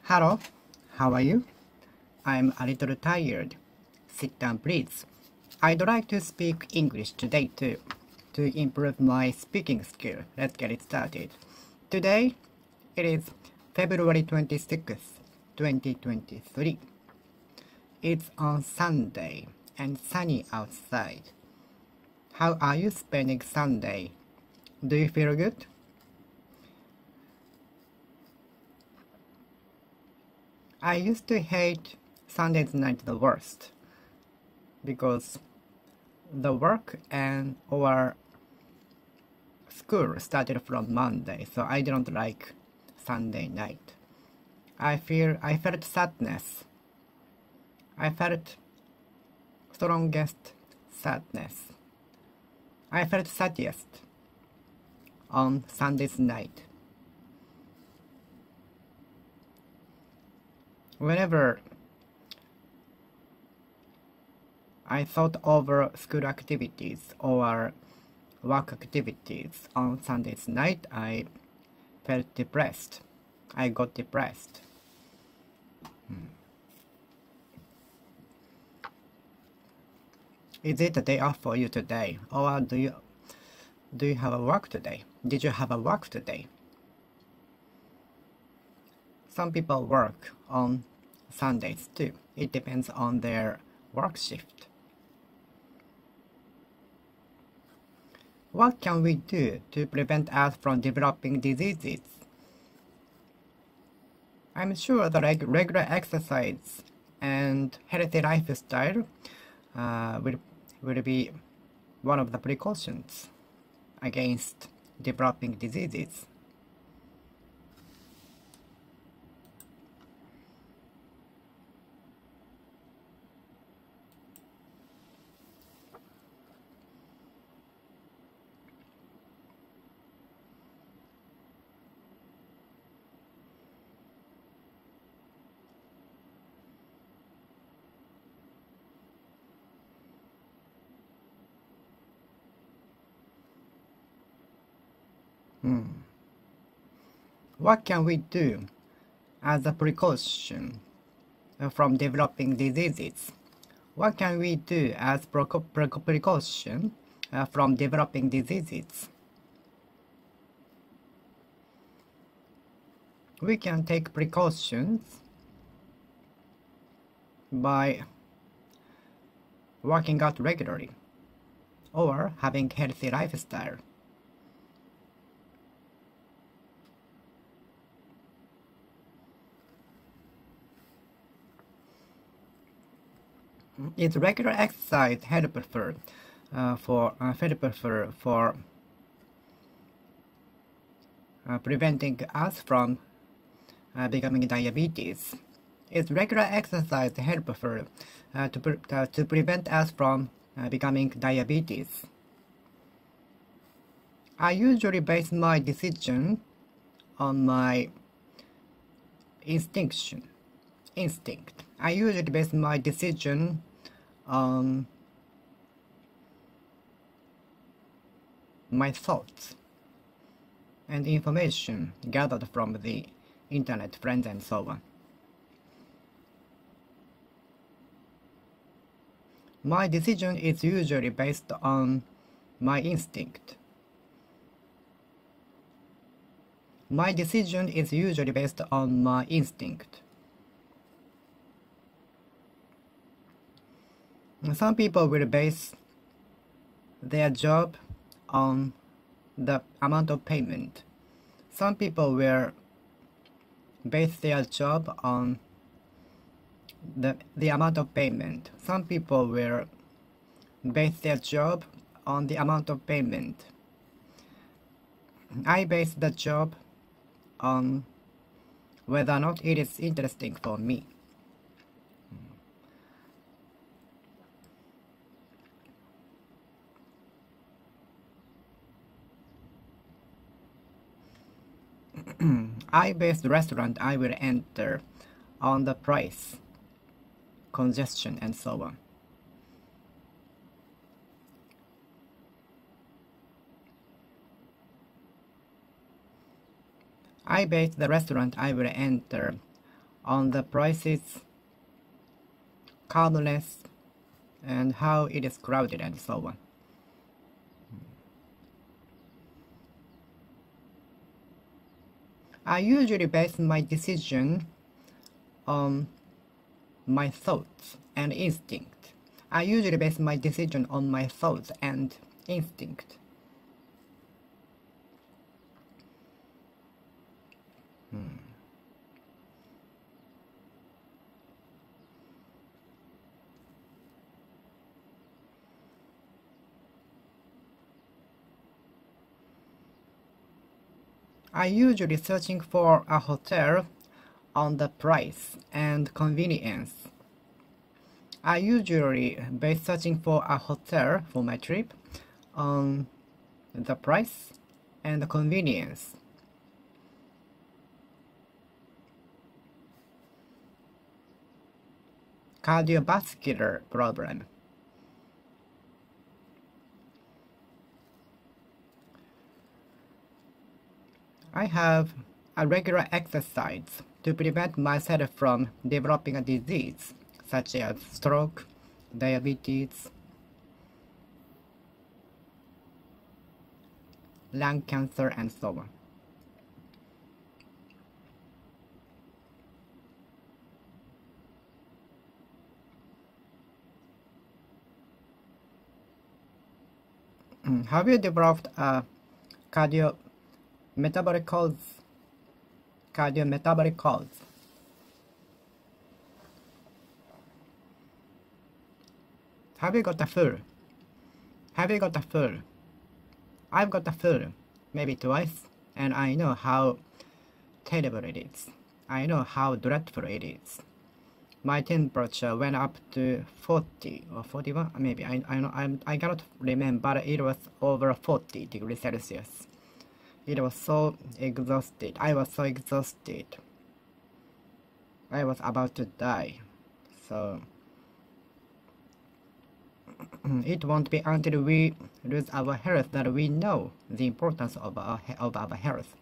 Hello, how are you? I'm a little tired. Sit down, please. I'd like to speak English today too, to improve my speaking skill. Let's get it started. Today, it is February 26th, 2023. It's on Sunday and sunny outside. How are you spending Sunday? Do you feel good? I used to hate Sunday's night the worst because the work and or school started from Monday, so I didn't like Sunday night. I felt sadness. I felt strongest sadness. I felt saddest on Sunday's night. Whenever I thought over school activities or work activities on Sunday's night, I felt depressed. I got depressed. Is it a day off for you today, or do you have a work today? Did you have a work today? Some people work on Sundays too. It depends on their work shift. What can we do to prevent us from developing diseases? I'm sure that regular exercise and healthy lifestyle will be one of the precautions against developing diseases. What can we do as a precaution from developing diseases? What can we do as precaution from developing diseases? We can take precautions by working out regularly or having healthy lifestyle. Is regular exercise helpful for preventing us from becoming diabetes? Is regular exercise helpful to prevent us from becoming diabetes? I usually base my decision on my instinct. I usually base my decision on my thoughts and information gathered from the internet, friends, and so on. My decision is usually based on my instinct. My decision is usually based on my instinct. Some people will base their job on the amount of payment. Some people will base their job on the amount of payment. Some people will base their job on the amount of payment. I base the job on whether or not it is interesting for me. I base the restaurant I will enter on the price, congestion, and so on. I base the restaurant I will enter on the prices, calmness, and how it is crowded and so on. I usually base my decision on my thoughts and instinct. I usually base my decision on my thoughts and instinct. I usually searching for a hotel on the price and convenience. I usually base searching for a hotel for my trip on the price and the convenience. Cardiovascular problem. I have a regular exercise to prevent myself from developing a disease such as stroke, diabetes, lung cancer, and so on. Have you developed a cardiometabolic cause? Cardiometabolic cause. Have you got a flu? Have you got a flu? I've got a flu, maybe twice, and I know how terrible it is. I know how dreadful it is. My temperature went up to 40 or 41, maybe. I cannot remember, but it was over 40 degrees Celsius. It was so exhausted. I was so exhausted. I was about to die. So it won't be until we lose our health that we know the importance of our health.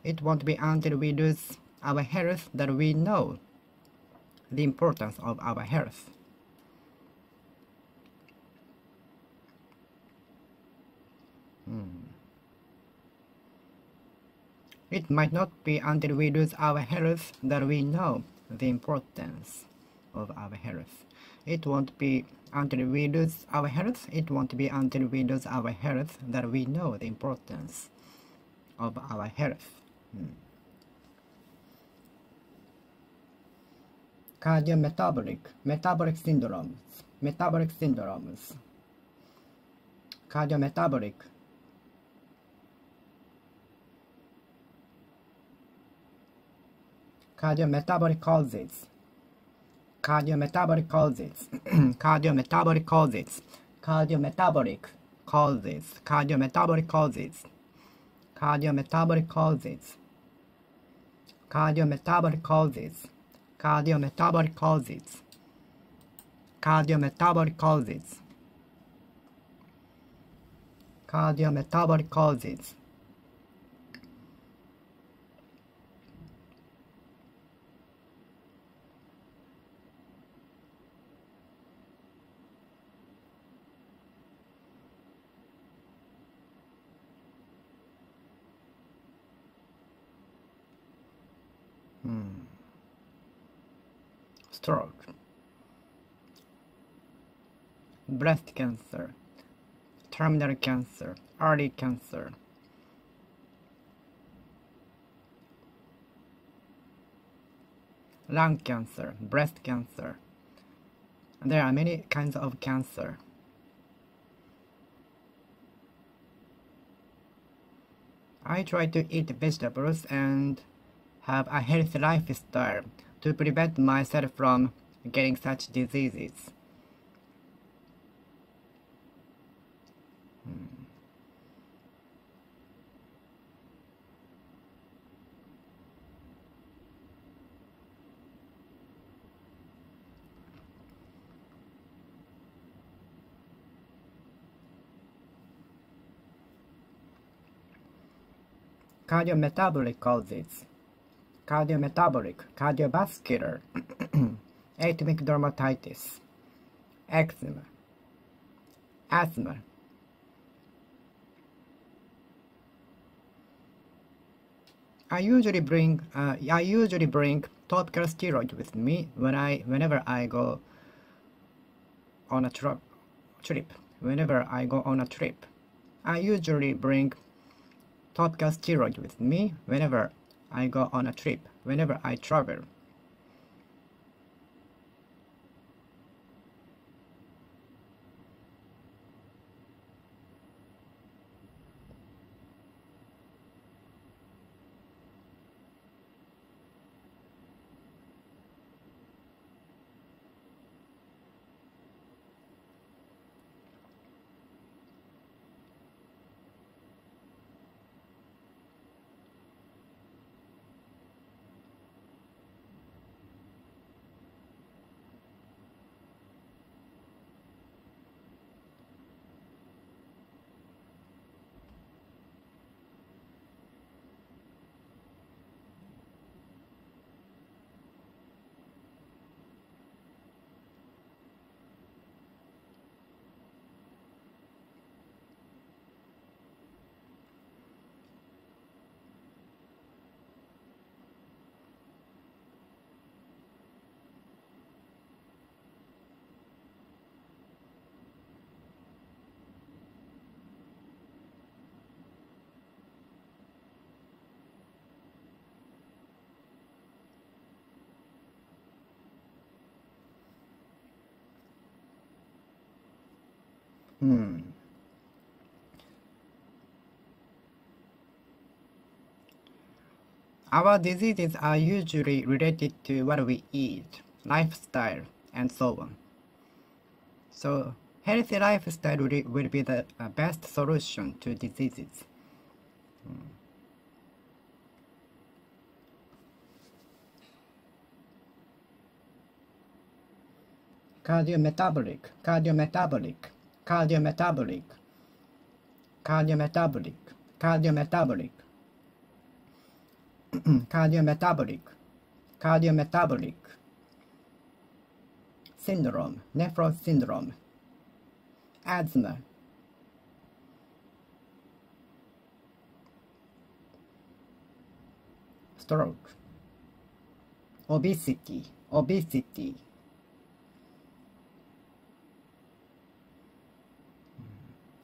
It won't be until we lose our health that we know the importance of our health. It might not be until we lose our health that we know the importance of our health. It won't be until we lose our health. It won't be until we lose our health that we know the importance of our health. Metabolic syndromes, cardiometabolic, cardiometabolic causes, cardiometabolic causes, cardiometabolic causes, cardiometabolic causes, cardiometabolic causes, cardiometabolic causes, cardiometabolic causes, cardiometabolic causes, cardiometabolic causes, cardiometabolic causes. Stroke, breast cancer, terminal cancer, early cancer, lung cancer, breast cancer. There are many kinds of cancer. I try to eat vegetables and have a healthy lifestyle to prevent myself from getting such diseases. Cardiometabolic causes. cardiometabolic, cardiovascular, atopic dermatitis, eczema, asthma. I usually bring topical steroid with me whenever I go on a trip. Whenever I go on a trip, I usually bring topical steroid with me whenever I go on a trip, whenever I travel. Our diseases are usually related to what we eat, lifestyle, and so on. So, healthy lifestyle will be the best solution to diseases. Cardiometabolic, cardiometabolic, cardiometabolic, cardiometabolic, cardiometabolic, cardiometabolic, cardiometabolic, syndrome, nephron syndrome, asthma, stroke, obesity, obesity,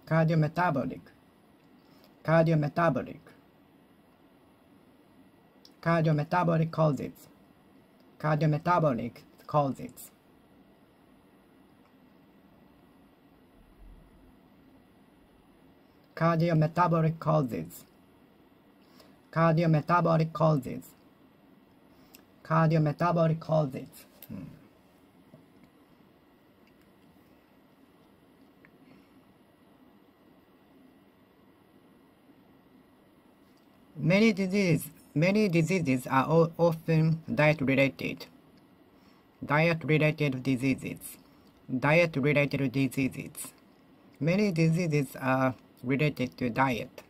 cardiometabolic, cardiometabolic, cardiometabolic causes, cardiometabolic causes, cardiometabolic causes, cardiometabolic causes, cardiometabolic causes. Many diseases are often diet-related. Diet-related diseases. Diet-related diseases. Many diseases are related to diet.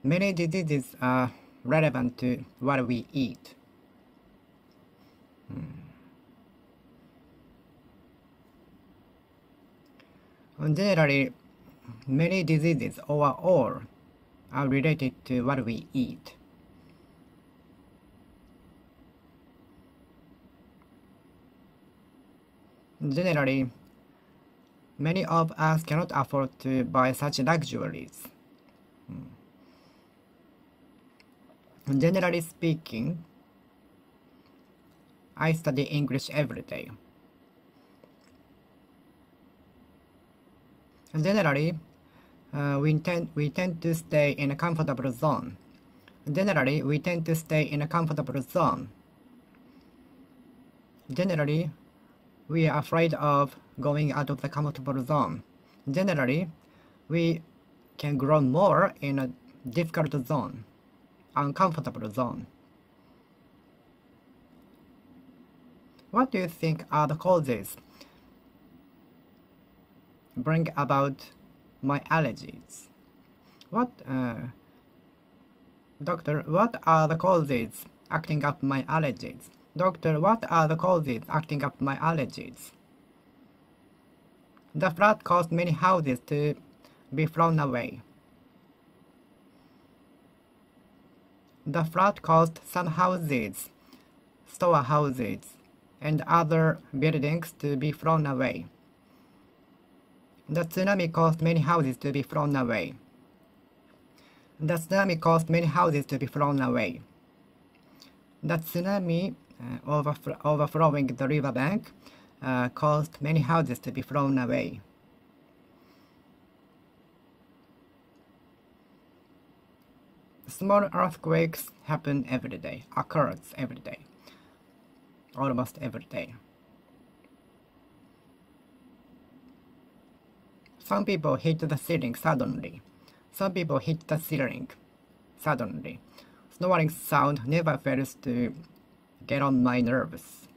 Many diseases are relevant to what we eat. Generally, many diseases, or all, are related to what we eat. Generally, many of us cannot afford to buy such luxuries. Generally speaking, I study English every day. Generally, we tend to stay in a comfortable zone. Generally, we tend to stay in a comfortable zone. Generally, we are afraid of going out of the comfortable zone. Generally, we can grow more in a difficult zone, uncomfortable zone. What do you think are the causes bring about my allergies? Doctor, what are the causes acting up my allergies. Doctor, what are the causes acting up my allergies? The flood caused many houses to be thrown away. The flood caused some houses, storehouses, and other buildings to be thrown away. The tsunami caused many houses to be thrown away. The tsunami caused many houses to be thrown away. The tsunami overflowing the riverbank caused many houses to be thrown away. Small earthquakes happen every day, occurs every day, almost every day. Some people hit the ceiling suddenly. Some people hit the ceiling suddenly. Snoring sound never fails to get on my nerves.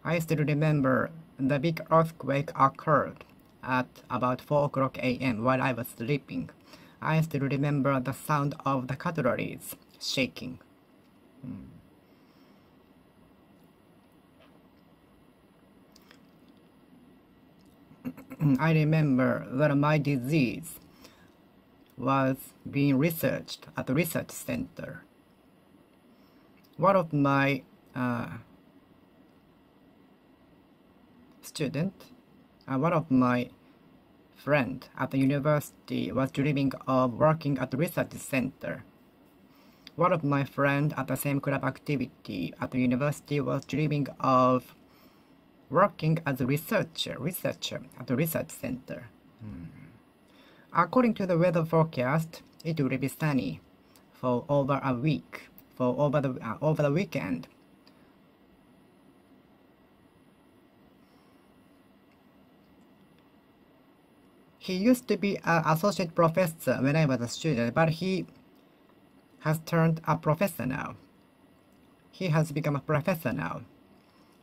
I still remember the big earthquake occurred at about 4 o'clock a.m. while I was sleeping. I still remember the sound of the cutleries shaking. I remember that my disease was being researched at the research center. One of my one of my friend at the university was dreaming of working at the research center. One of my friends at the same club activity at the university was dreaming of working as a researcher at the research center. According to the weather forecast, it will be sunny for over a week, for over the weekend. He used to be an associate professor when I was a student, but he has turned a professor now. He has become a professor now.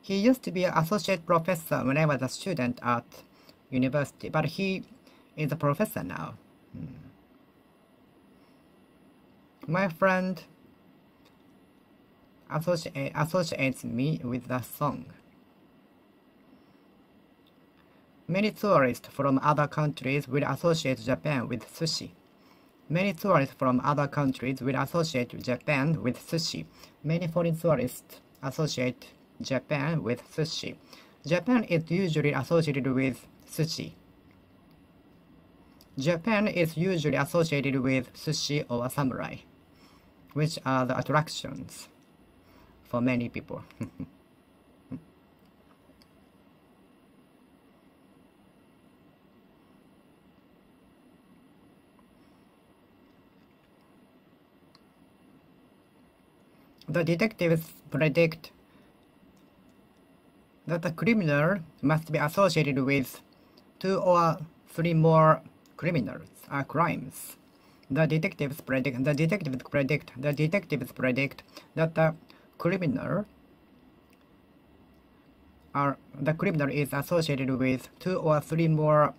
He used to be an associate professor when I was a student at university, but he is a professor now. My friend associates me with the song. Many tourists from other countries will associate Japan with sushi. Many tourists from other countries will associate Japan with sushi. Many foreign tourists associate Japan with sushi. Japan is usually associated with sushi. Japan is usually associated with sushi or samurai, which are the attractions for many people. The detectives predict that the criminal must be associated with 2 or 3 more crimes. The detectives predict that the criminal is associated with 2 or 3 more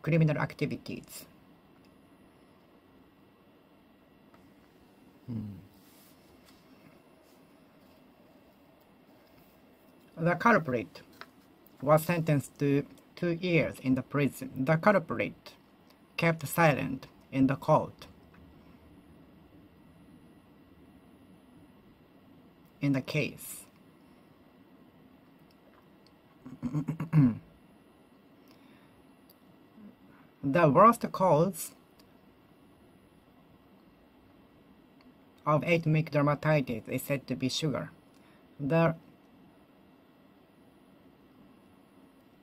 criminal activities. The culprit was sentenced to 2 years in the prison. The culprit kept silent in the court. In the case. The worst cause of atopic dermatitis is said to be sugar.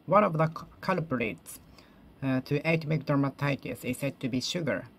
One of the culprits to atopic dermatitis is said to be sugar.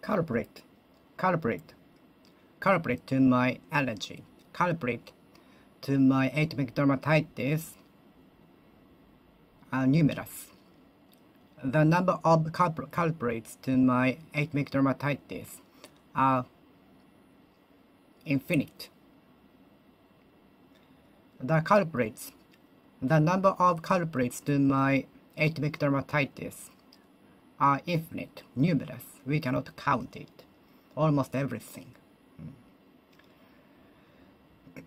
culprit, culprit, culprit to my allergy, culprit to my atopic dermatitis are numerous. The number of culprits to my atopic dermatitis are infinite. The number of culprits to my atopic dermatitis are infinite, numerous. We cannot count it. Almost everything.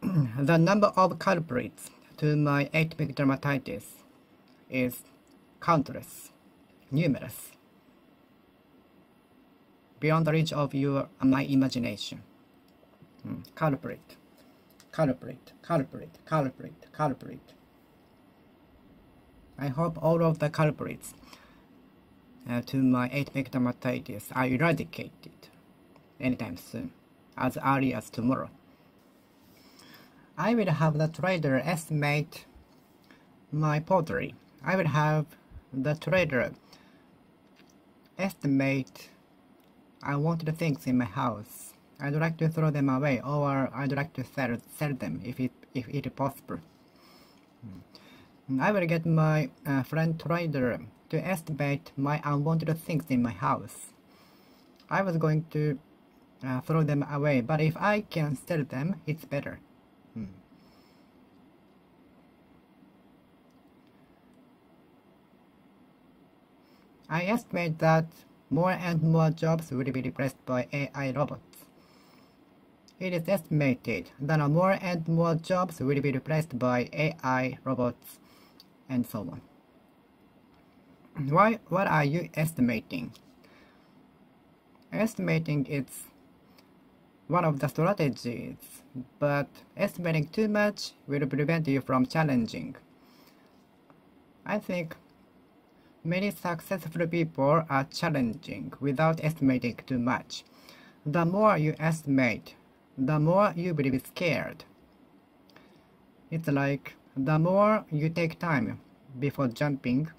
The number of culprits to my atopic dermatitis is countless, numerous, beyond the reach of my imagination. Culprit, culprit, culprit, culprit, culprit. I hope all of the culprits to my atopic dermatitis are eradicated anytime soon, as early as tomorrow. I will have the trader estimate my pottery. I will have the trader estimate unwanted things in my house. I'd like to throw them away, or I'd like to sell them if it is possible. I will get my friend trader to estimate my unwanted things in my house. I was going to throw them away, but if I can sell them, it's better. I estimate that more and more jobs will be replaced by AI robots. It is estimated that more and more jobs will be replaced by AI robots, and so on. What are you estimating? Estimating is one of the strategies, but estimating too much will prevent you from challenging. I think many successful people are challenging without estimating too much. The more you estimate, the more you will be scared. It's like the more you take time before jumping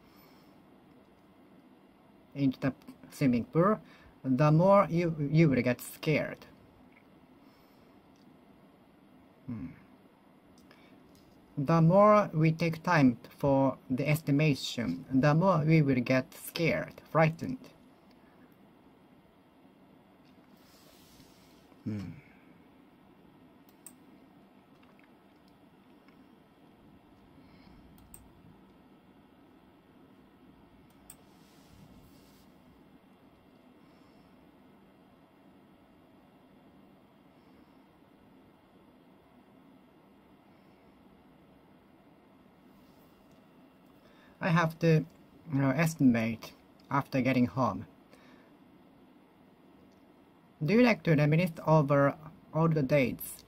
into the swimming pool, the more you will get scared. The more we take time for the estimation, the more we will get scared, frightened. I have to estimate after getting home. Do you like to reminisce over old days?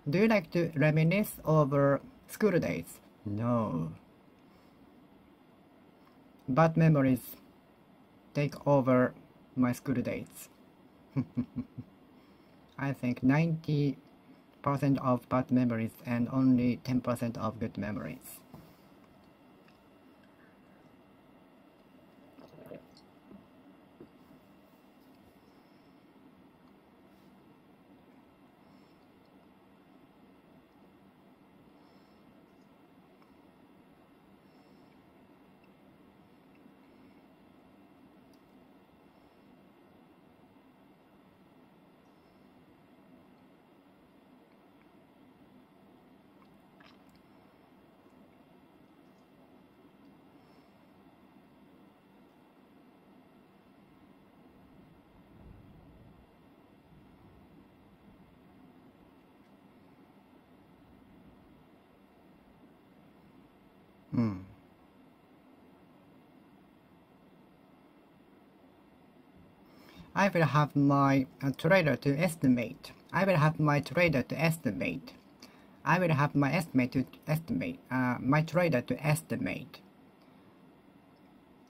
Do you like to reminisce over school days? No. Bad memories take over my school days. I think 90% of bad memories and only 10% of good memories. I will have my trader to estimate. I will have my trader to estimate. I will have my estimate to estimate. My trader to estimate.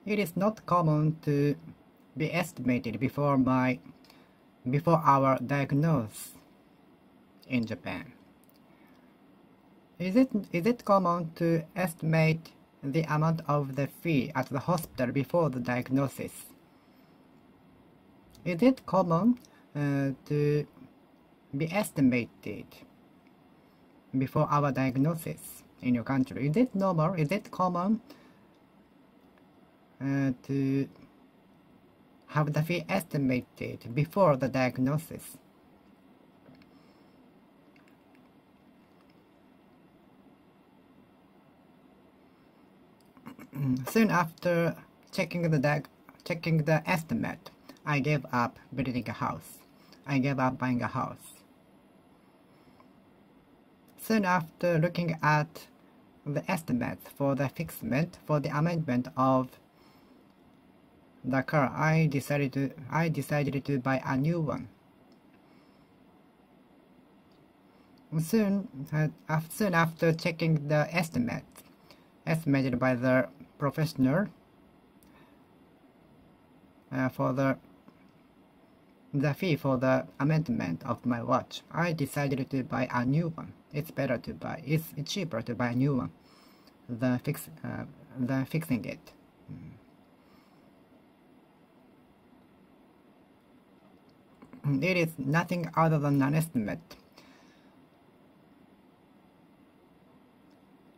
It is not common to be estimated before our diagnosis in Japan. Is it common to estimate the amount of the fee at the hospital before the diagnosis? Is it common to be estimated before our diagnosis in your country? Is it normal? Is it common to have the fee estimated before the diagnosis? Soon after checking the estimate, I gave up building a house. I gave up buying a house. Soon after looking at the estimate for the fixment for the amendment of the car, I decided to buy a new one. Soon after checking the estimate estimated by the professional for the fee for the amendment of my watch, I decided to buy a new one. It's better to buy. It's cheaper to buy a new one than fixing it. It is nothing other than an estimate.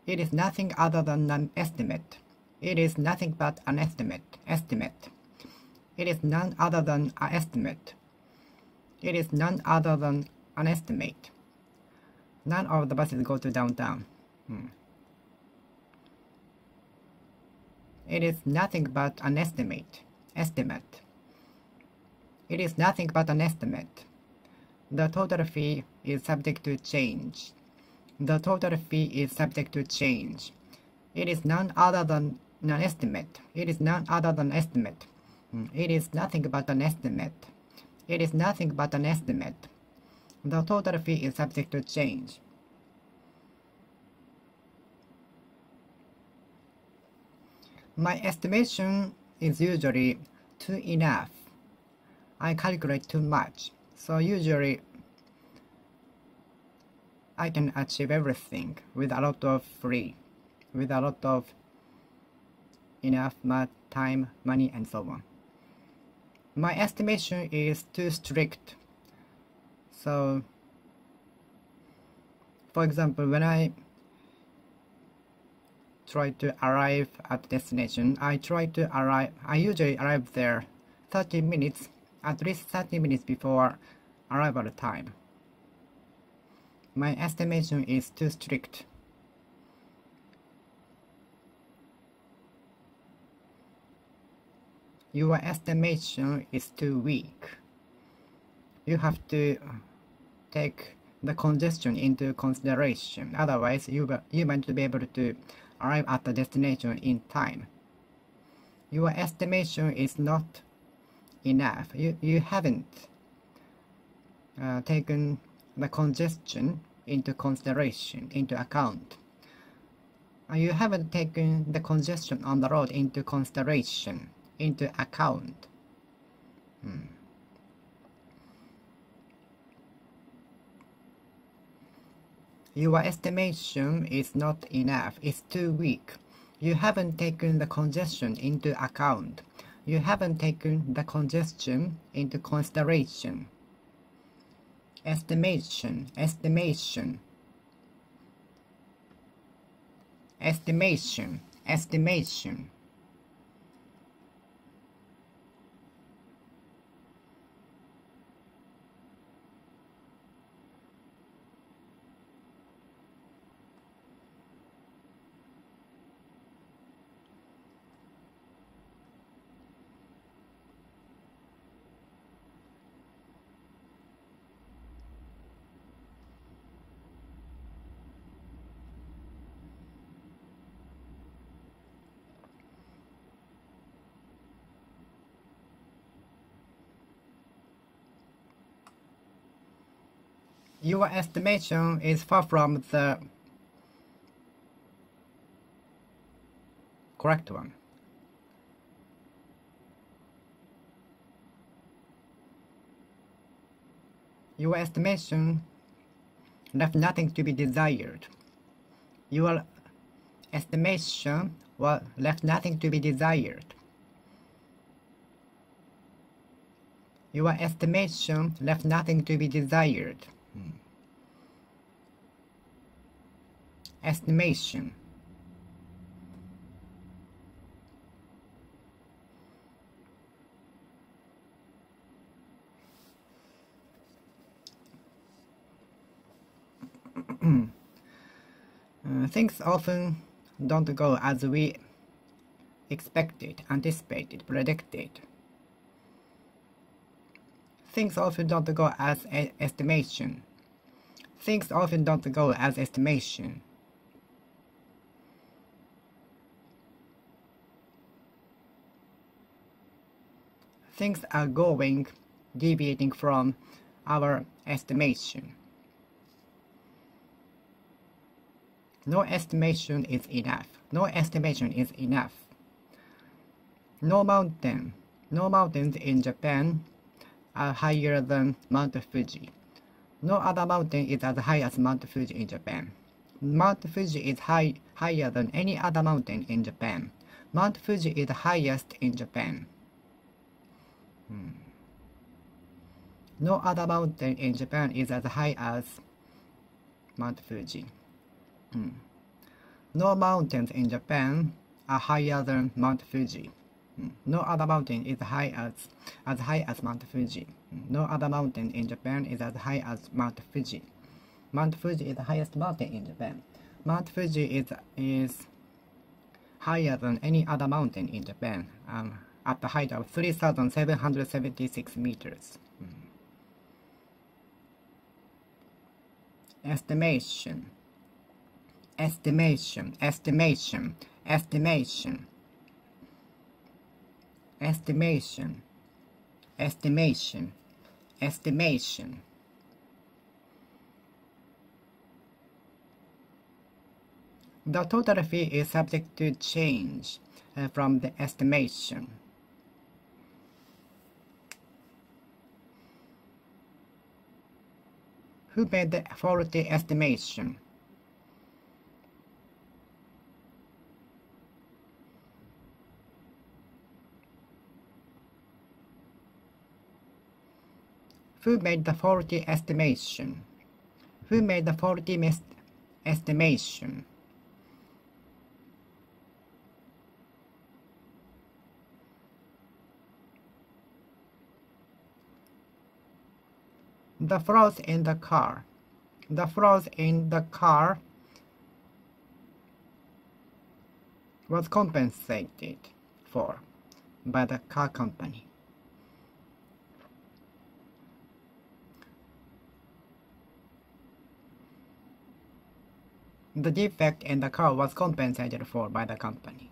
It is nothing other than an estimate. It is nothing but an estimate. It is none other than an estimate. It is none other than an estimate. None of the buses go to downtown. It is nothing but an estimate. It is nothing but an estimate. The total fee is subject to change. The total fee is subject to change. It is none other than an estimate. It is none other than estimate. It is nothing but an estimate. It is nothing but an estimate. The total fee is subject to change. My estimation is usually too enough. I calculate too much, so usually I can achieve everything with a lot of enough time, money, and so on. My estimation is too strict. So, for example, when I try to arrive at the destination, I usually arrive there 30 minutes, at least 30 minutes before arrival time. My estimation is too strict. Your estimation is too weak. You have to take the congestion into consideration. Otherwise, you might be able to arrive at the destination in time. Your estimation is not enough. You haven't taken the congestion into consideration, into account. You haven't taken the congestion on the road into consideration, into account. Your estimation is not enough. It's too weak. You haven't taken the congestion into account. You haven't taken the congestion into consideration. Estimation. Your estimation is far from the correct one. Your estimation left nothing to be desired. Your estimation left nothing to be desired. Your estimation left nothing to be desired. Estimation. Things often don't go as we expected, anticipated, predicted. Things often don't go as estimation. Things often don't go as estimation. Things are going, deviating from our estimation. No estimation is enough. No estimation is enough. No mountains in Japan are higher than Mount Fuji. No other mountain is as high as Mount Fuji in Japan. Mount Fuji is higher than any other mountain in Japan. Mount Fuji is the highest in Japan. No other mountain in Japan is as high as Mount Fuji. No mountains in Japan are higher than Mount Fuji. No other mountain is as high as Mount Fuji. No other mountain in Japan is as high as Mount Fuji. Mount Fuji is the highest mountain in Japan. Mount Fuji is higher than any other mountain in Japan, at the height of 3,776 meters. Estimation. Estimation, estimation, estimation, estimation, estimation, estimation. The total fee is subject to change from the estimation. Who made the faulty estimation? Who made the faulty estimation? Who made the faulty estimation? The flaws in the car. The flaws in the car was compensated for by the car company. The defect in the car was compensated for by the company.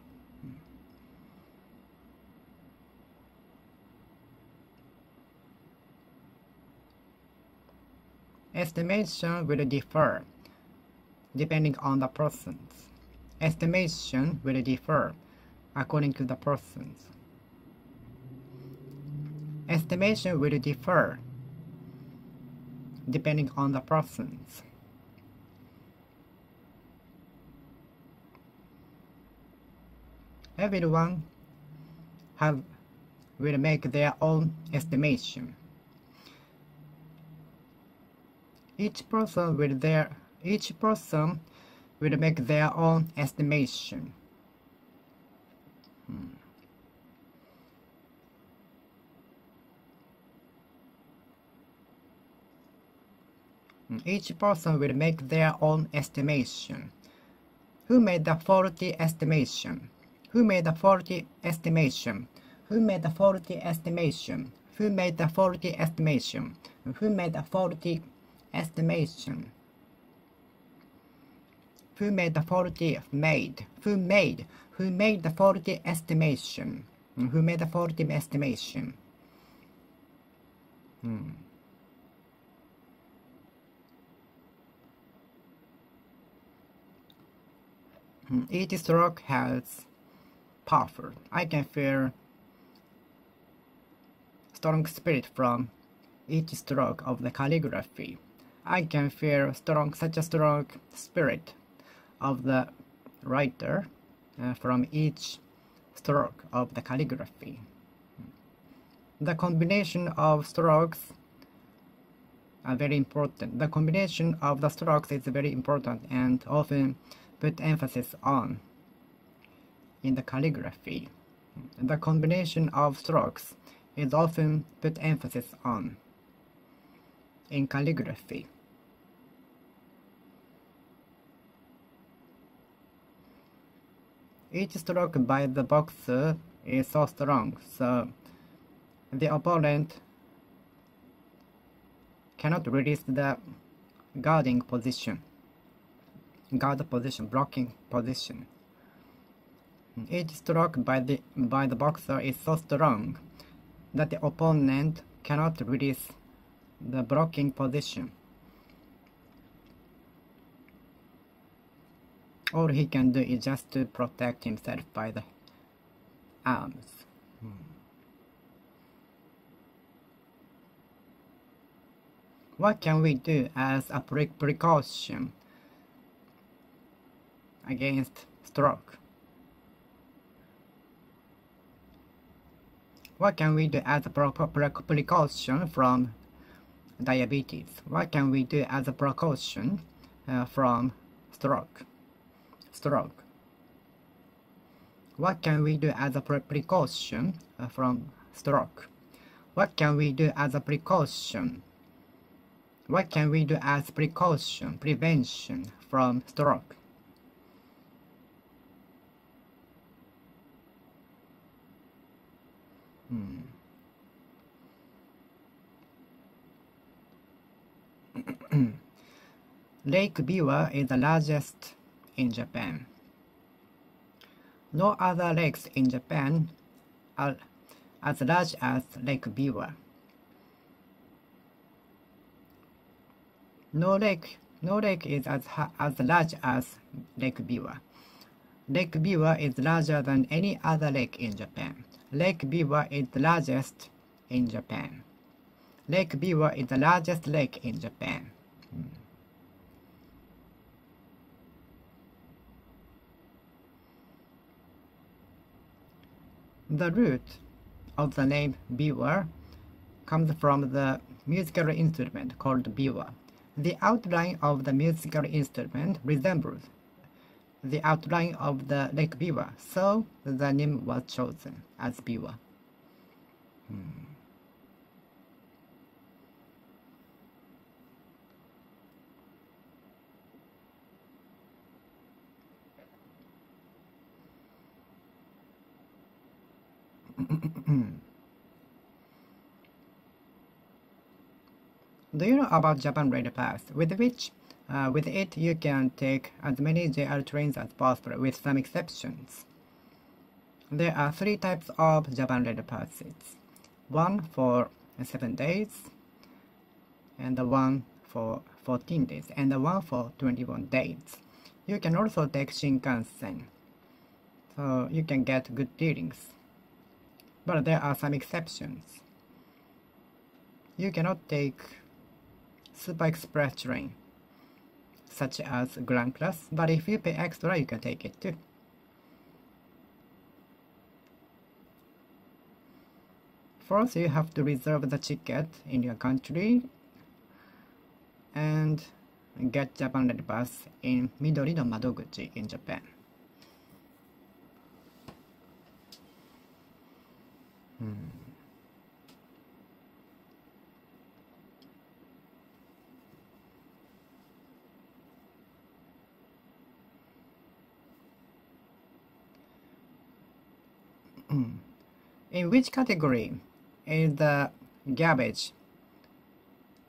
Estimation will differ depending on the persons. Estimation will differ according to the persons. Estimation will differ depending on the persons. Everyone will make their own estimation. Each person will make their own estimation. Each person will make their own estimation. Who made the faulty estimation? Who made the faulty estimation? Who made the faulty estimation? Who made the faulty estimation? Who made the faulty estimation? Who made the faulty made? Who made the faulty estimation? Who made the faulty estimation? Each stroke has powerful. I can feel strong spirit from each stroke of the calligraphy. I can feel such a strong spirit of the writer from each stroke of the calligraphy. The combination of strokes are very important. The combination of the strokes is very important and often put emphasis on in the calligraphy. The combination of strokes is often put emphasis on in calligraphy. Each stroke by the boxer is so strong, so the opponent cannot release the guarding position, blocking position. Each stroke by the boxer is so strong that the opponent cannot release the blocking position. All he can do is just to protect himself by the arms. What can we do as a precaution against stroke? What can we do as a precaution from diabetes? What can we do as a precaution from stroke? What can we do as a precaution from stroke? What can we do as a precaution? What can we do as prevention from stroke? Lake Biwa is the largest in Japan. No other lakes in Japan are as large as Lake Biwa. No lake is as large as Lake Biwa. Lake Biwa is larger than any other lake in Japan. Lake Biwa is the largest in Japan. Lake Biwa is the largest lake in Japan. The root of the name biwa comes from the musical instrument called biwa. The outline of the musical instrument resembles the outline of the Lake Biwa, so the name was chosen as biwa. Do you know about Japan Rail Pass, with it you can take as many JR trains as possible with some exceptions. There are 3 types of Japan Rail Passes. One for 7 days, and one for 14 days, and one for 21 days. You can also take Shinkansen, so you can get good dealings. But there are some exceptions. You cannot take Super Express train, such as Grand Class, but if you pay extra, you can take it too. First, you have to reserve the ticket in your country and get Japan Rail Pass in Midori no Madoguchi in Japan. In which category is the garbage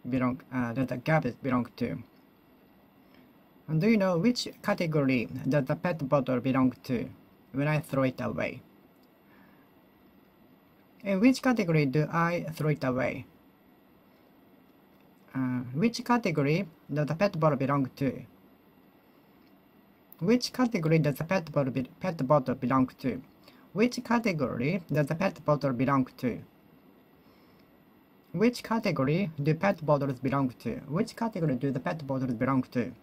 belong to? And do you know which category does the pet bottle belong to when I throw it away? In which category do I throw it away? Which category does the pet bottle belong to? Which category does the pet bottle belong to? Which category does the pet bottle belong to? Which category do pet bottles belong to? Which category do the pet bottles belong to?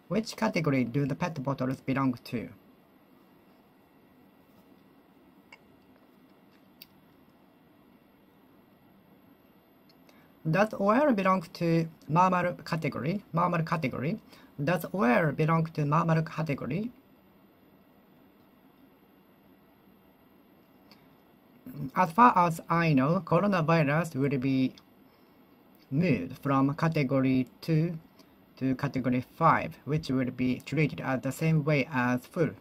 Which category do the pet bottles belong to? Does where belong to normal category? Normal category. Does where belong to normal category? As far as I know, coronavirus will be moved from category 2 to category 5, which will be treated as the same way as flu.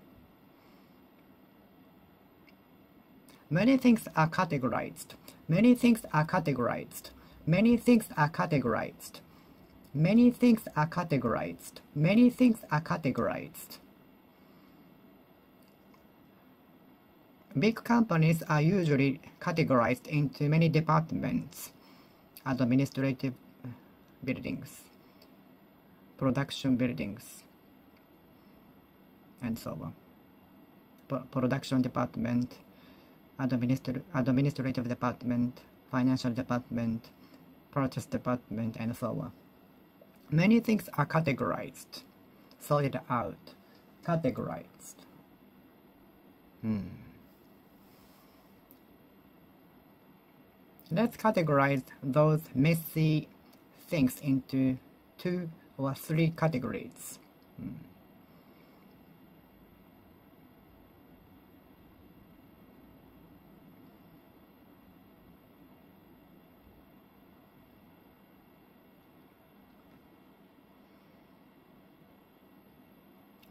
Many things are categorized. Many things are categorized. Many things are categorized. Many things are categorized. Many things are categorized. Big companies are usually categorized into many departments: administrative buildings, production buildings, and so on. Production department, administrative department, financial department, purchase department, and so on. Many things are categorized, sorted out, categorized. Let's categorize those messy things into 2 or 3 categories.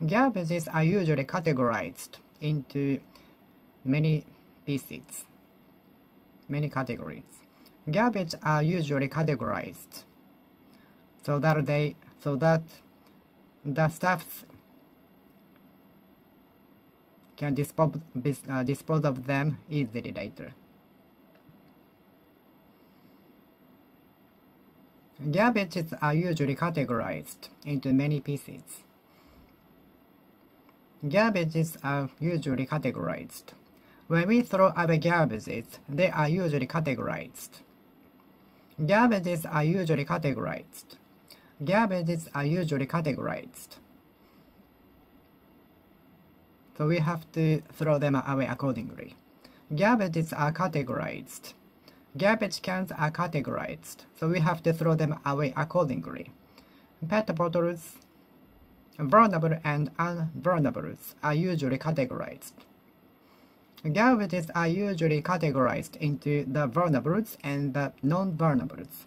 Garbages are usually categorized into many pieces, many categories. Garbage are usually categorized so that the staffs can dispose of them easily later. Garbages are usually categorized into many pieces. Garbages are usually categorized. When we throw away garbages, they are usually categorized. Garbages are usually categorized. Garbages are usually categorized. So we have to throw them away accordingly. Garbages are categorized. Garbage cans are categorized, so we have to throw them away accordingly. Pet bottles, vulnerable and unvulnerables, are usually categorized. Garbages are usually categorized into the vulnerables and the non-vulnerables.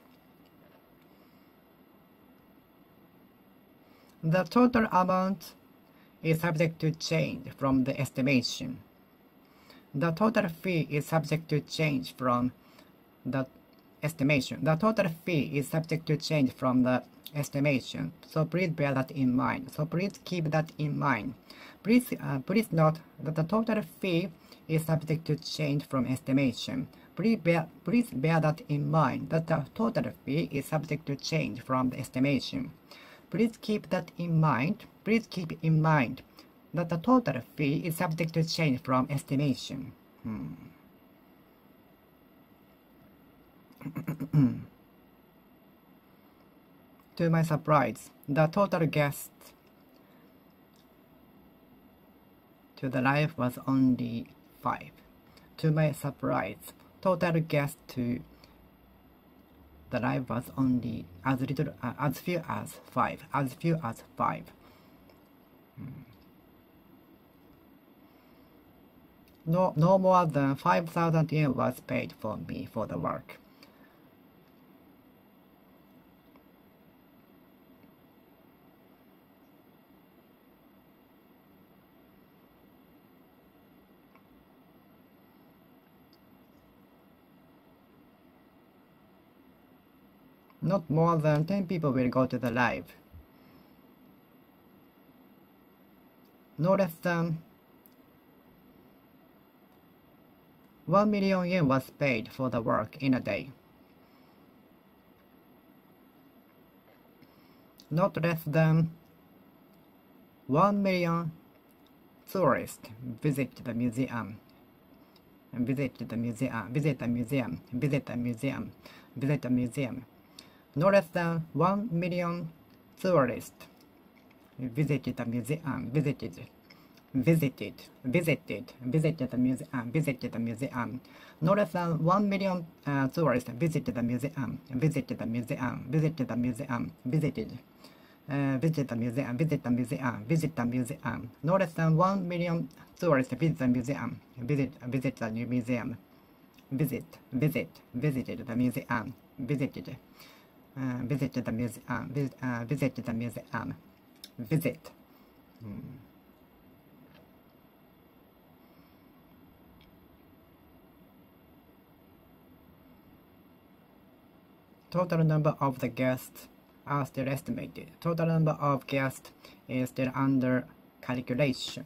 The total amount is subject to change from the estimation. The total fee is subject to change from the estimation. The total fee is subject to change from the estimation. So please bear that in mind. So please keep that in mind. Please note that the total fee is subject to change from estimation. Please bear that in mind, that the total fee is subject to change from the estimation. Please keep that in mind. Please keep in mind that the total fee is subject to change from estimation. To my surprise, the total guest to the live was only 5. To my surprise, total guest to the live was only as few as 5. As few as 5. No more than 5,000 yen was paid for me for the work. Not more than 10 people will go to the live. No less than 1 million yen was paid for the work in a day. Not less than 1 million tourists visit the museum. Visit the museum. No less than 1 million tourists visited the museum. visited, visited the museum. No less than 1 million tourists visited the museum, visited the museum, visited the museum, visited. Visit the museum, visit the museum, visit the museum. No less than 1 million tourists visit the museum, visit the new museum, visited the museum, visited the museum, visited the museum, visit. Total number of the guests are still estimated. Total number of guests is still under calculation.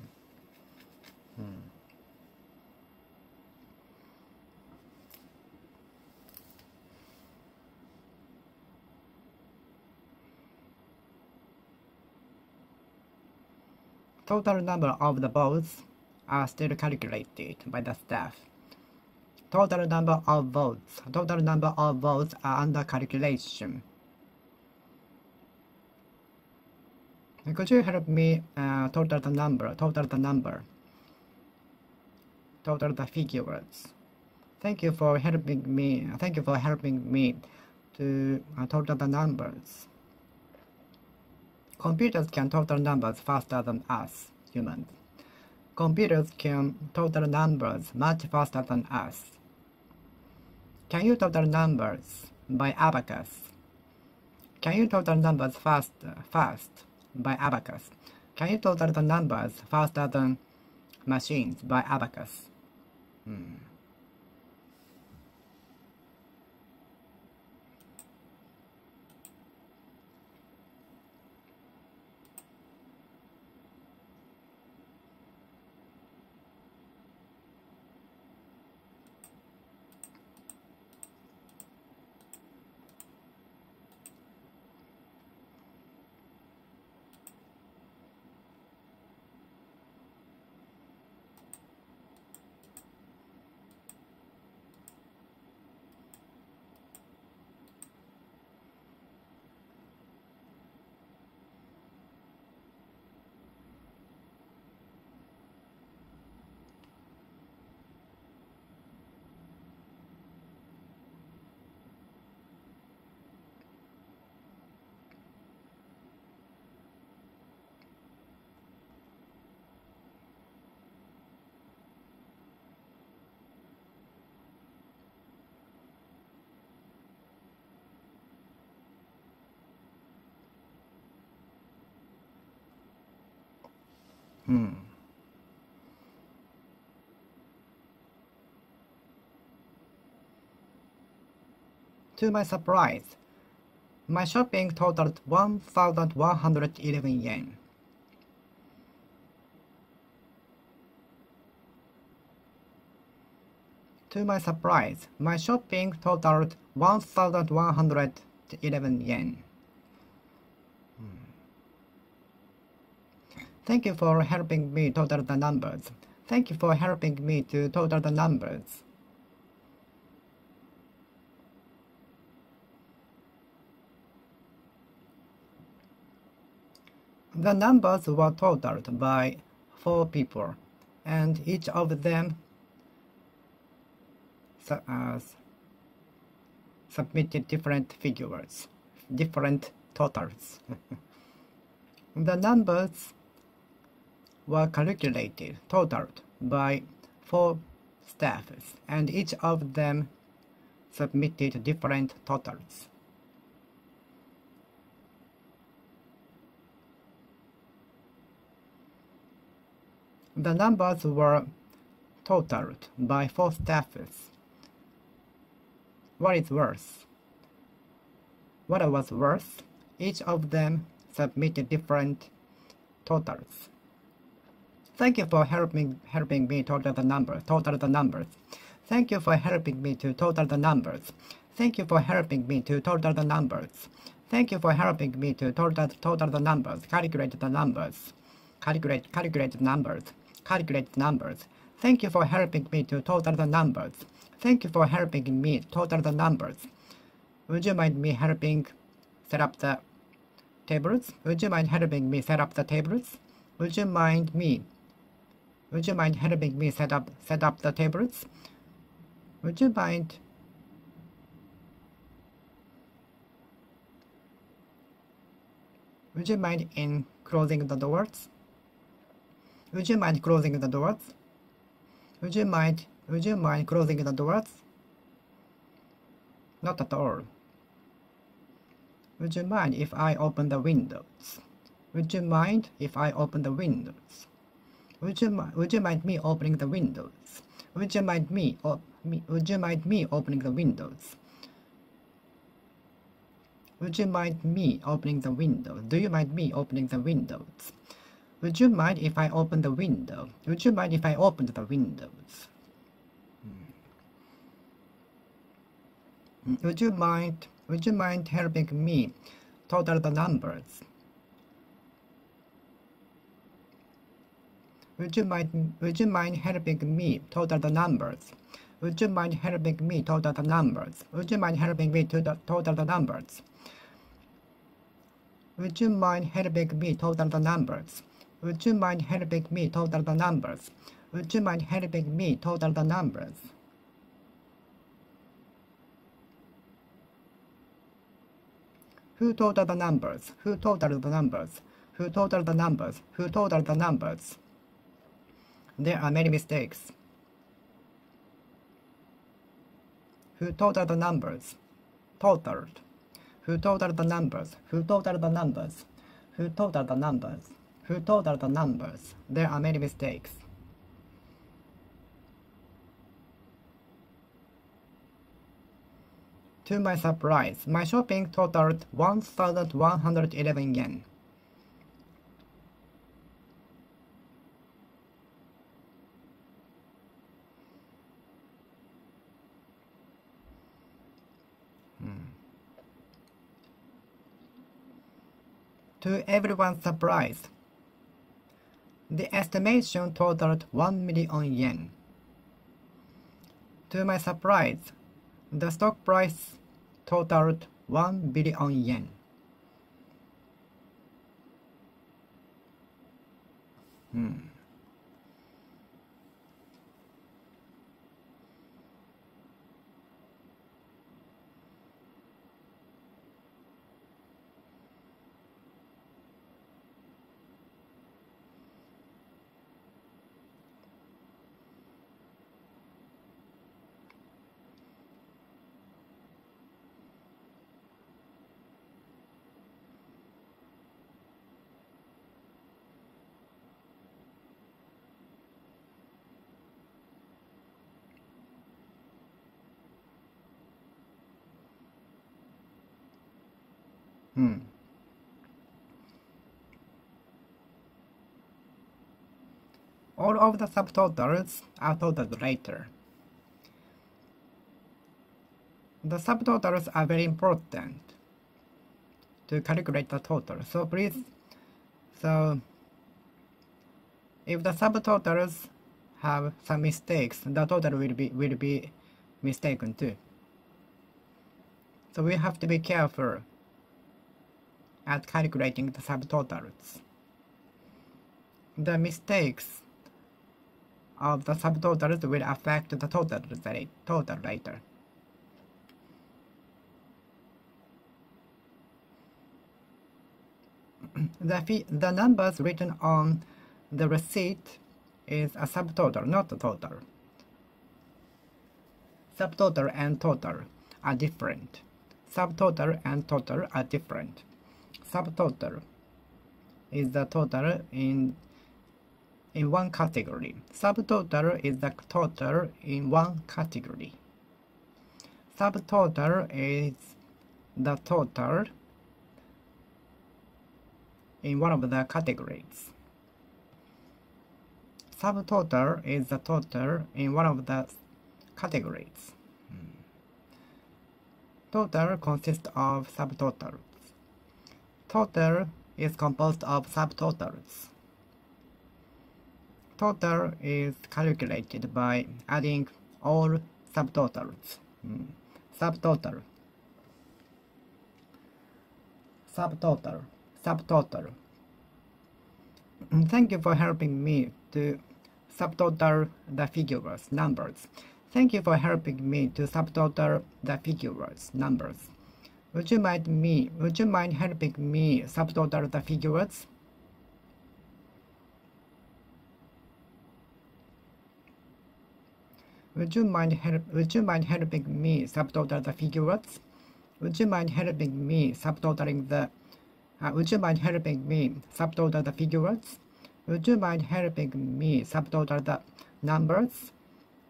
Total number of the votes are still calculated by the staff. Total number of votes are under calculation. Could you help me total the number, total the figures? Thank you for helping me to total the numbers. Computers can total numbers faster than us, humans. Computers can total numbers much faster than us. Can you total numbers by abacus? Can you total numbers fast by abacus? Can you total the numbers faster than machines by abacus? To my surprise, my shopping totaled 1,111 yen. To my surprise, my shopping totaled 1,111 yen. Thank you for helping me total the numbers. Thank you for helping me to total the numbers. The numbers were totaled by 4 people, and each of them submitted different figures, different totals. The numbers were calculated, totaled by 4 staffs, and each of them submitted different totals. The numbers were totaled by 4 staffs. What is worse? What was worse? Each of them submitted different totals. Thank you for helping me total the numbers. Thank you for helping me to total the numbers. Thank you for helping me to total the numbers. Thank you for helping me to total the numbers. Calculate the numbers. Calculate the numbers. Calculate the numbers. Thank you for helping me to total the numbers. Thank you for helping me total the numbers. Would you mind me helping set up the tables? Would you mind helping me set up the tables? Would you mind me Would you mind helping me set up the tables? Would you mind in closing the doors? Would you mind closing the doors? Would you mind closing the doors? Not at all. Would you mind if I open the windows? Would you mind if I open the windows? Would you mind me opening the windows? Would you mind me opening the windows? Would you mind me opening the window? Do you mind me opening the windows? Would you mind if I open the window? Would you mind if I opened the windows? Would you mind helping me total the numbers? Would you mind helping me total the numbers? Would you mind helping me total the numbers? Would you mind helping me to total the numbers? Would you mind helping me total the numbers? Would you mind helping me total the numbers? Would you mind helping me total the numbers? Who totaled the numbers? Who totaled the numbers? Who totaled the numbers? Who totaled the numbers? There are many mistakes. Who totaled the numbers? Totaled. Who totaled the numbers? Who totaled the numbers? Who totaled the numbers? Who totaled the numbers? There are many mistakes. To my surprise, my shopping totaled 1,111 yen. To everyone's surprise, the estimation totaled 1 million yen. To my surprise, the stock price totaled 1 billion yen. All of the subtotals are totaled later. The subtotals are very important to calculate the total. So please, if the subtotals have some mistakes, the total will be mistaken too. So we have to be careful at calculating the subtotals. The mistakes of the subtotals will affect the total later. The numbers written on the receipt is a subtotal, not a total. Subtotal and total are different. Subtotal and total are different. Subtotal is the total in one category. Subtotal is the total in one category. Subtotal is the total in one of the categories. Subtotal is the total in one of the categories. Total consists of subtotals. Total is composed of subtotals. Total is calculated by adding all subtotals. Subtotal. Subtotal. Subtotal. Thank you for helping me to subtotal the figures, numbers. Thank you for helping me to subtotal the figures, numbers. Would you mind helping me subtotal the figures? Would you mind helping me subtotal the figures? Would you mind helping me subtotaling the would you mind helping me subtotal the figures? Would you mind helping me subtotal the numbers?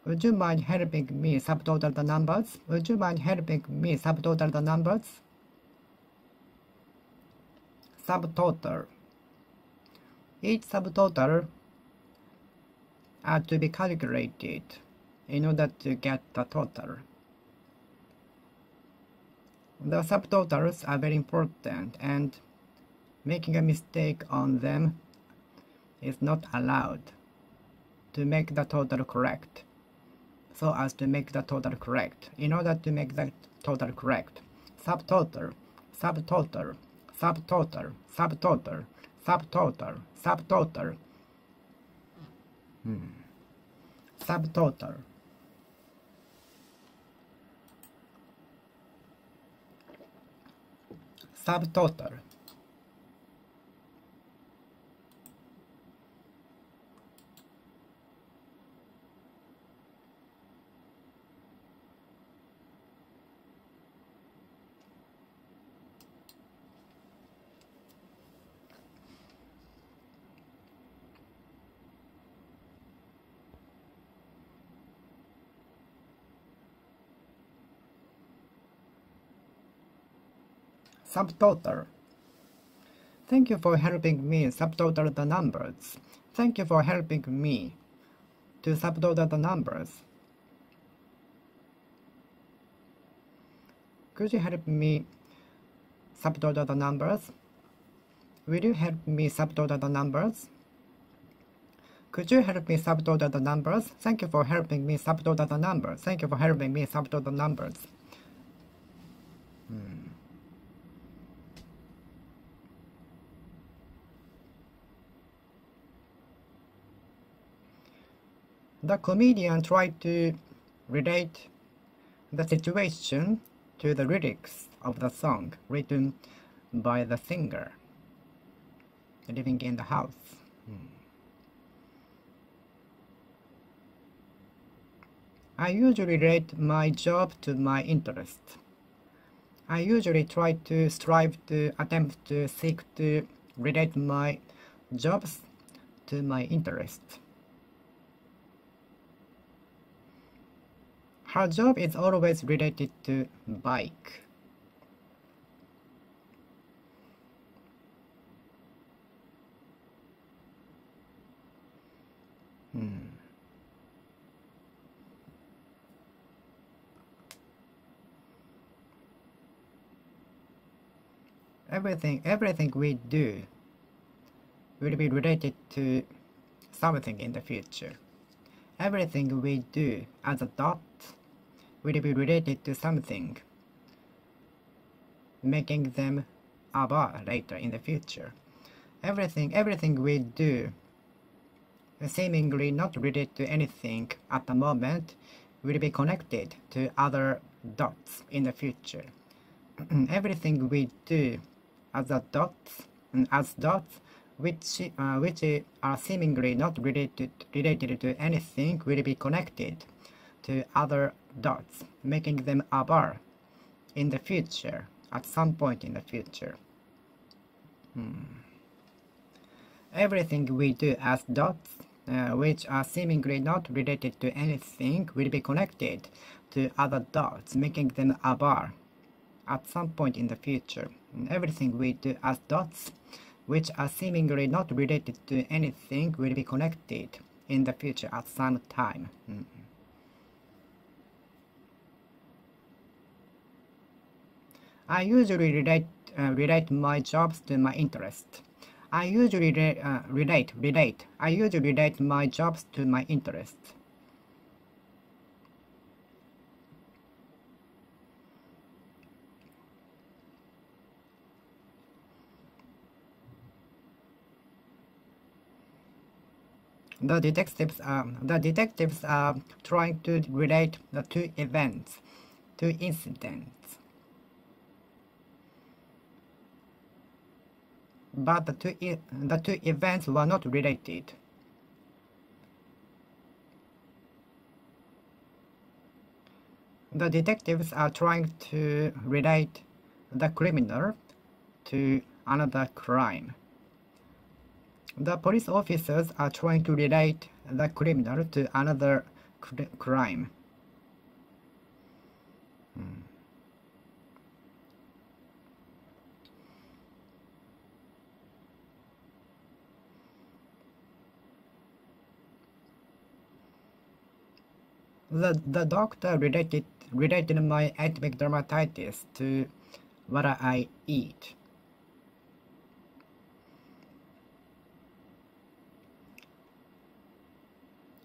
Would you mind helping me subtotal the numbers? Would you mind helping me subtotal the numbers? Subtotal. Each subtotal are to be calculated in order to get the total. The subtotals are very important, and making a mistake on them is not allowed to make the total correct. So as to make the total correct. In order to make the total correct, subtotal, subtotal, subtotal, subtotal, subtotal, subtotal, subtotal. Subtotal. Subtotal. Thank you for helping me subtotal the numbers. Thank you for helping me to subtotal the numbers. Could you help me subtotal the numbers? Will you help me subtotal the numbers? Could you help me subtotal the numbers? Thank you for helping me subtotal the numbers. Thank you for helping me subtotal the numbers. The comedian tried to relate the situation to the lyrics of the song written by the singer living in the house. I usually relate my job to my interest. I usually attempt to seek to relate my jobs to my interest. Her job is always related to bike. Everything we do will be related to something in the future. Everything we do as a dot will be related to something, making them a bar later in the future. Everything we do, seemingly not related to anything at the moment, will be connected to other dots in the future. Everything we do as dots, which are seemingly not related to anything, will be connected to other dots, making them a bar in the future, at some point in the future. Everything we do as dots, which are seemingly not related to anything, will be connected to other dots, making them a bar at some point in the future. Everything we do as dots, which are seemingly not related to anything, will be connected in the future at some time. I usually relate my jobs to my interest. I usually relate my jobs to my interest. The detectives are trying to relate the two events, two incidents. But the two events were not related. The detectives are trying to relate the criminal to another crime. The police officers are trying to relate the criminal to another crime. The doctor related my atopic dermatitis to what I eat.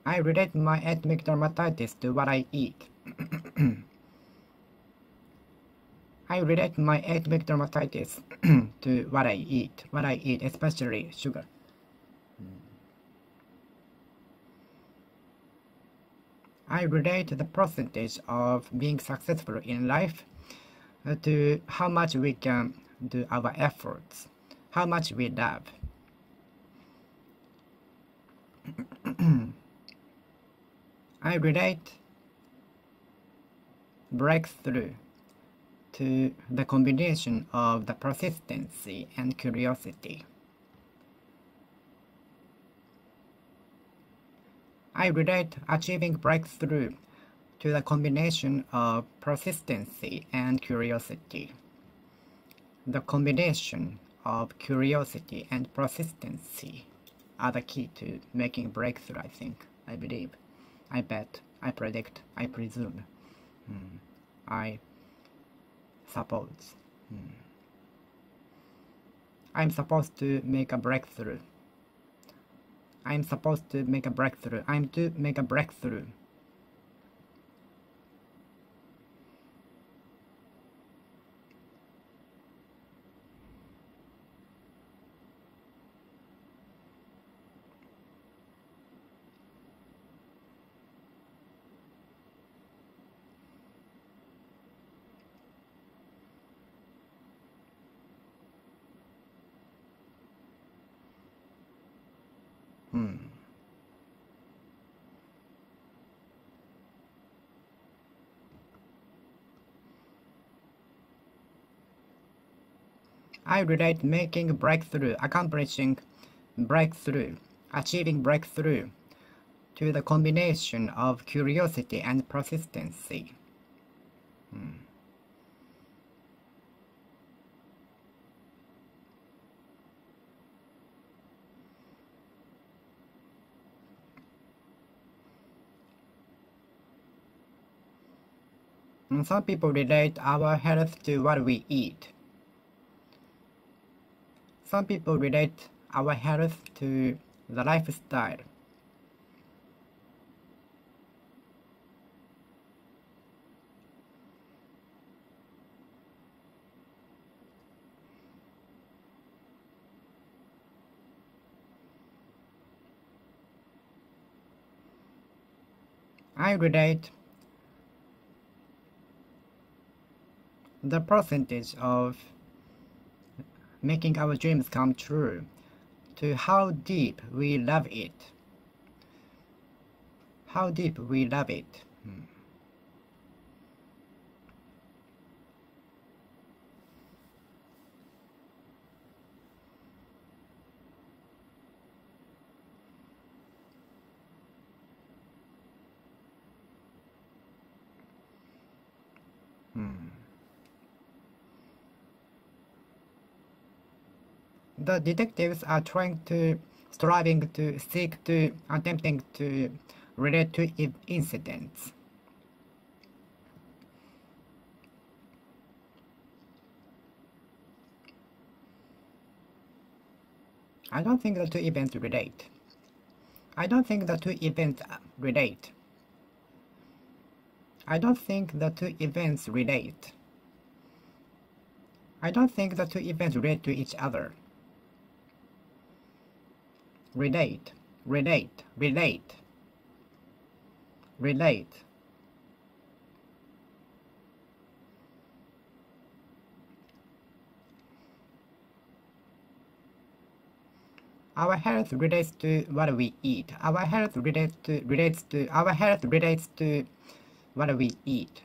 I relate my atopic dermatitis to what I eat. I relate my atopic dermatitis to what I eat, especially sugar. I relate the percentage of being successful in life to how much we can do our efforts, how much we love. I relate breakthrough to the combination of the persistency and curiosity. I relate achieving breakthrough to the combination of persistency and curiosity. The combination of curiosity and persistency are the key to making breakthrough, I think, I believe, I bet, I predict, I presume, I suppose. I'm supposed to make a breakthrough. I'm supposed to make a breakthrough. I'm to make a breakthrough. I relate making breakthrough, accomplishing breakthrough, achieving breakthrough to the combination of curiosity and persistency. And some people relate our health to what we eat. Some people relate our health to the lifestyle. I relate the percentage of making our dreams come true to how deep we love it. How deep we love it. The detectives are striving to seek to, attempting to relate to incidents. I don't think the two events relate. I don't think the two events relate. I don't think the two events relate. I don't think the two events relate to each other. Relate. relate, relate, relate. Our health relates to what we eat. Our health relates to our health relates to what we eat,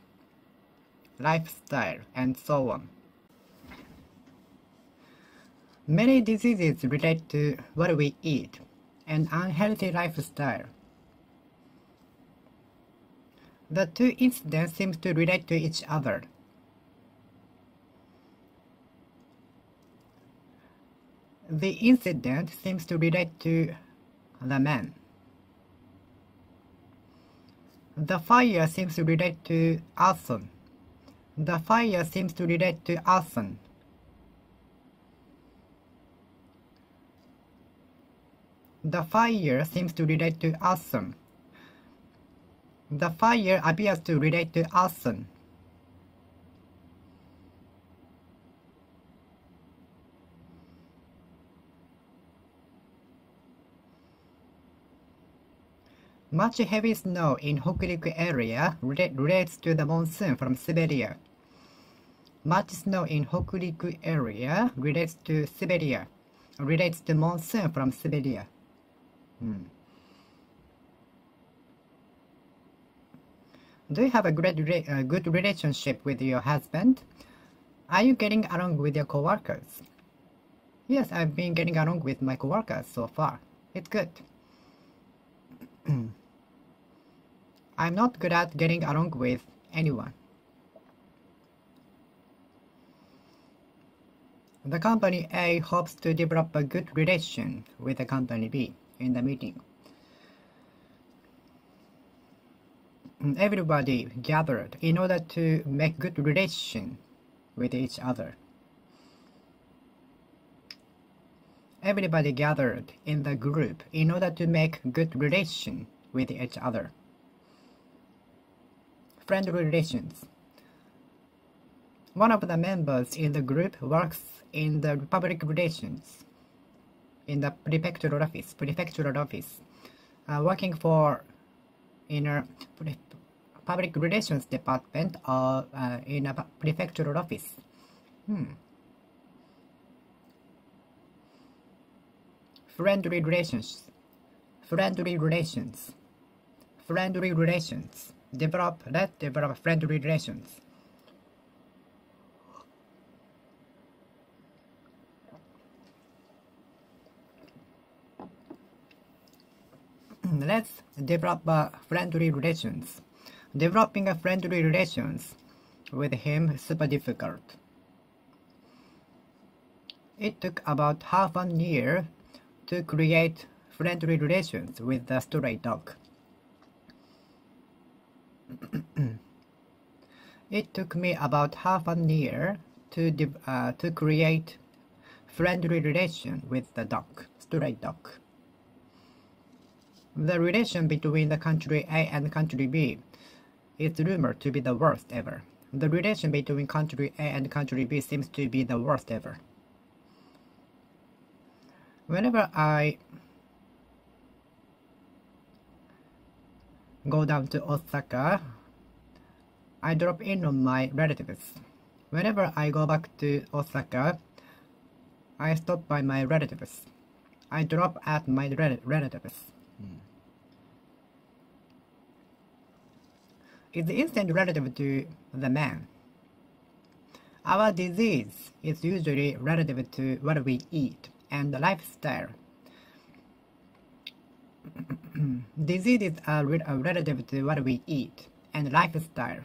lifestyle, and so on. Many diseases relate to what we eat and unhealthy lifestyle. The two incidents seem to relate to each other. The incident seems to relate to the man. The fire seems to relate to arson. The fire seems to relate to arson. The fire seems to relate to arson. The fire appears to relate to arson. Much heavy snow in Hokuriku area relates to the monsoon from Siberia. Much snow in Hokuriku area relates to Siberia. Relates to monsoon from Siberia. Do you have a good relationship with your husband? Are you getting along with your coworkers? Yes, I've been getting along with my coworkers so far. It's good. I'm not good at getting along with anyone. The company A hopes to develop a good relation with the company B in the meeting. Everybody gathered in order to make good relation with each other. Everybody gathered in the group in order to make good relation with each other. Friendly relations. One of the members in the group works in the public relations, in the prefectural office, working for in a public relations department or in a prefectural office. Friendly relations. Let's develop friendly relations. Let's develop friendly relations. Developing a friendly relations with him is super difficult. It took about half a year to create friendly relations with the stray dog. It took me about half a year to create friendly relation with the stray dog. The relation between the country A and country B is rumored to be the worst ever. The relation between country A and country B seems to be the worst ever. Whenever I go down to Osaka, I drop in on my relatives. Whenever I go back to Osaka, I stop by my relatives. I drop at my relatives. Is the instant relative to the man. Our disease is usually relative to what we eat and the lifestyle. Diseases are relative to what we eat and lifestyle.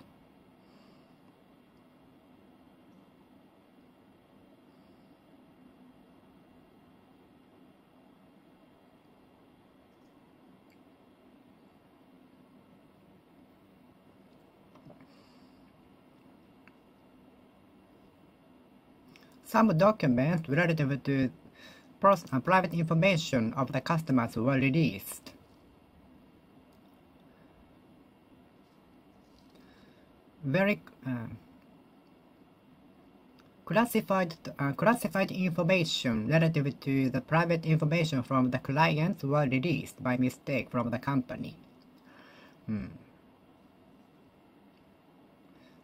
Some documents relative to private information of the customers were released. Classified information relative to the private information from the clients were released by mistake from the company.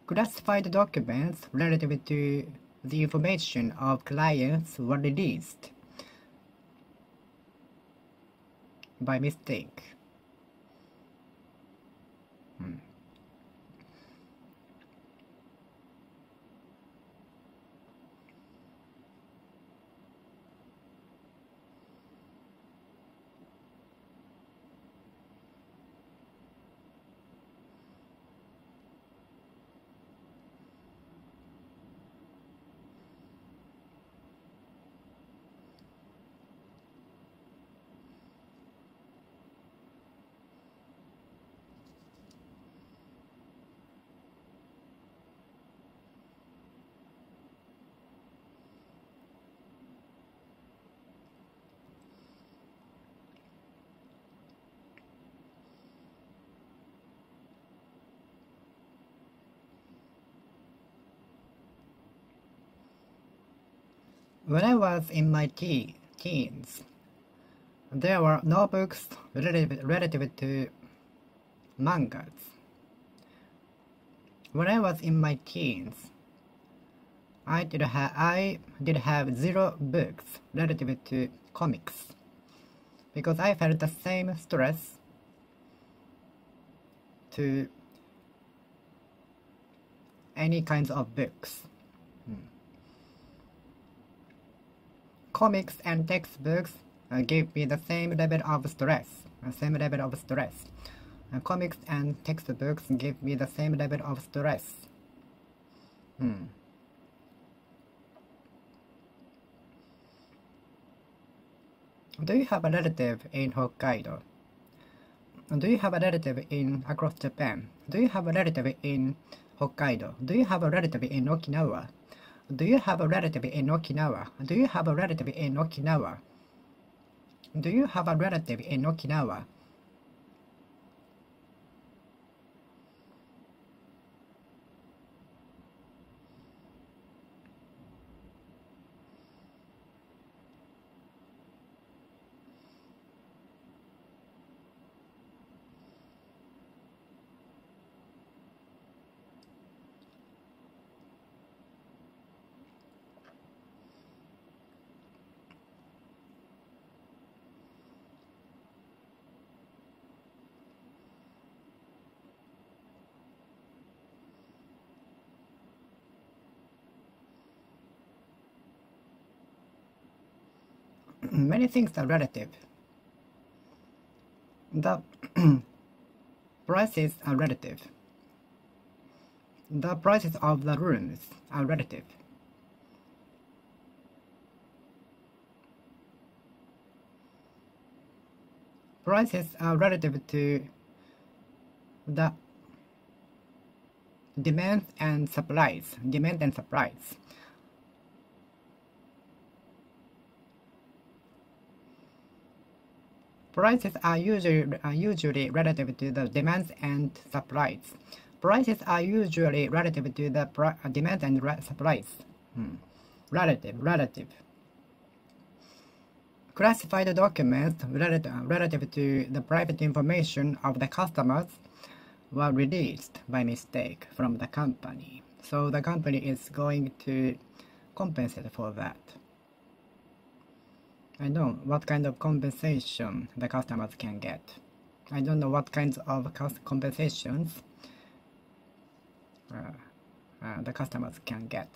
Classified documents relative to the information of clients were released by mistake. When I was in my teens, there were no books relative to mangas. When I was in my teens, I did have 0 books relative to comics because I felt the same stress to any kinds of books. Comics and textbooks gave me the same level of stress. Comics and textbooks give me the same level of stress. Do you have a relative in Hokkaido? Do you have a relative across Japan? Do you have a relative in Hokkaido? Do you have a relative in Okinawa? Do you have a relative in Okinawa? Do you have a relative in Okinawa? Do you have a relative in Okinawa? Many things are relative. The prices are relative. The prices of the rooms are relative. Prices are relative to the demand and supplies. Prices are usually relative to the demands and supplies. Prices are usually relative to the demand and supplies. Relative. Classified documents relative to the private information of the customers were released by mistake from the company. So the company is going to compensate for that. I know what kind of compensation the customers can get. I don't know what kinds of compensations the customers can get.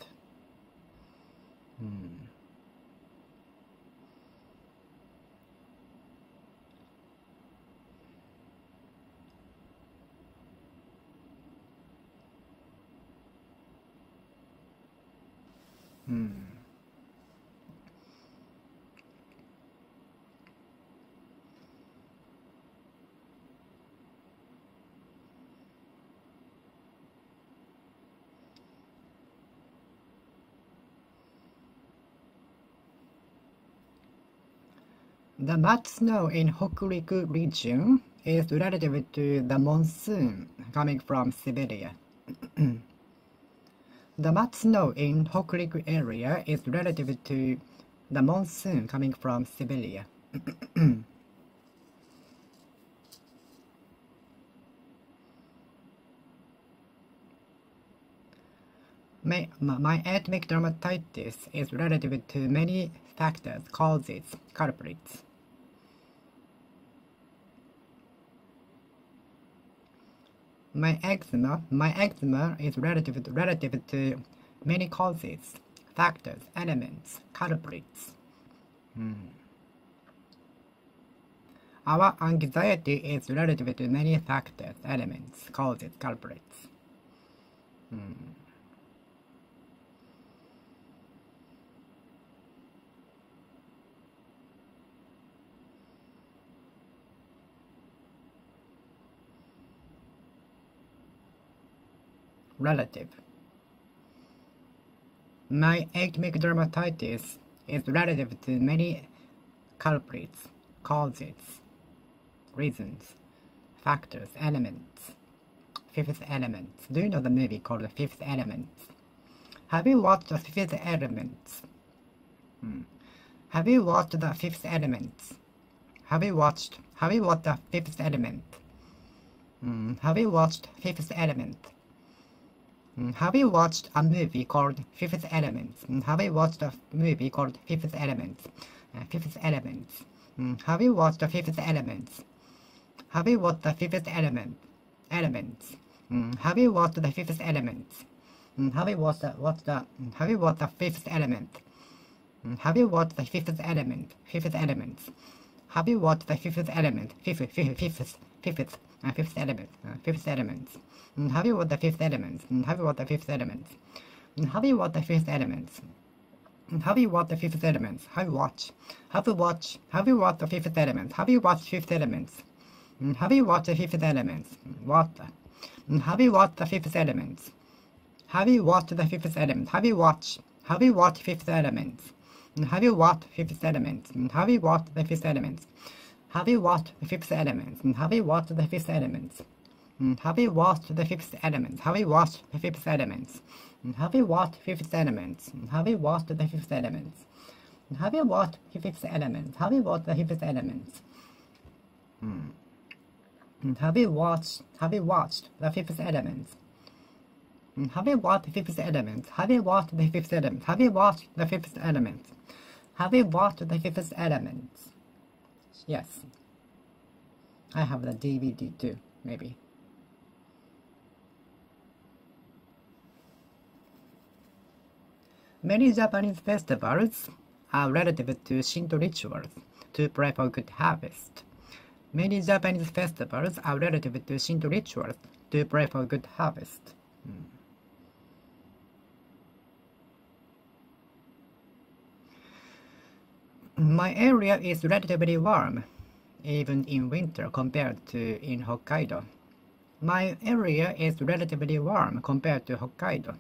The much snow in Hokuriku region is relative to the monsoon coming from Siberia. The much snow in Hokuriku area is relative to the monsoon coming from Siberia. My atomic dermatitis is relative to many factors, causes, culprits. My eczema is relative to many causes, factors, elements, culprits. Our anxiety is relative to many factors, elements, causes, culprits. Relative. My atomic dermatitis is relative to many culprits, causes, reasons, factors, elements. Fifth Element. Do you know the movie called The Fifth Element? Have you watched The Fifth Element? Have you watched The Fifth Element? Have you watched The Fifth Element? Have you watched Fifth Element? Have you watched a movie called Fifth Element? Have you watched a movie called Fifth Element? Fifth Element. Have you watched the Fifth Element? Have you watched the Fifth Element? Elements. Have you watched the Fifth Element? Have you watched the Fifth Element? Have you watched the Fifth Element? Fifth Element. Have you watched the Fifth Element? Fifth Element. Fifth Element. Have you watched the Fifth Element? Have you watched the Fifth Element? Have you watched the Fifth Element? Have you watched the Fifth Element? Have you watched the Fifth Element? Have you watched Fifth Element? Have you watched the Fifth Element? What? Have you watched the Fifth Element? Have you watched the Fifth Element? Have you watched Fifth Element? Have you watched Fifth Element? Have you watched the Fifth Element? Have you watched the Fifth Element? Have you watched the Fifth Element? Have you watched the Fifth Element? Have you watched the Fifth Element? Have you watched Fifth Element? Have you watched the Fifth Element? Have you watched Fifth Element? Have you watched the Fifth Element? Have you watched the Fifth Element? Have you watched the Fifth Element? Have you watched the Fifth Element? Have you watched the Fifth Element? Have you watched the Fifth Element? Yes. I have the DVD too, maybe. Many Japanese festivals are relative to Shinto rituals to pray for good harvest. Many Japanese festivals are relative to Shinto rituals to pray for good harvest. My area is relatively warm, even in winter compared to in Hokkaido. My area is relatively warm compared to Hokkaido.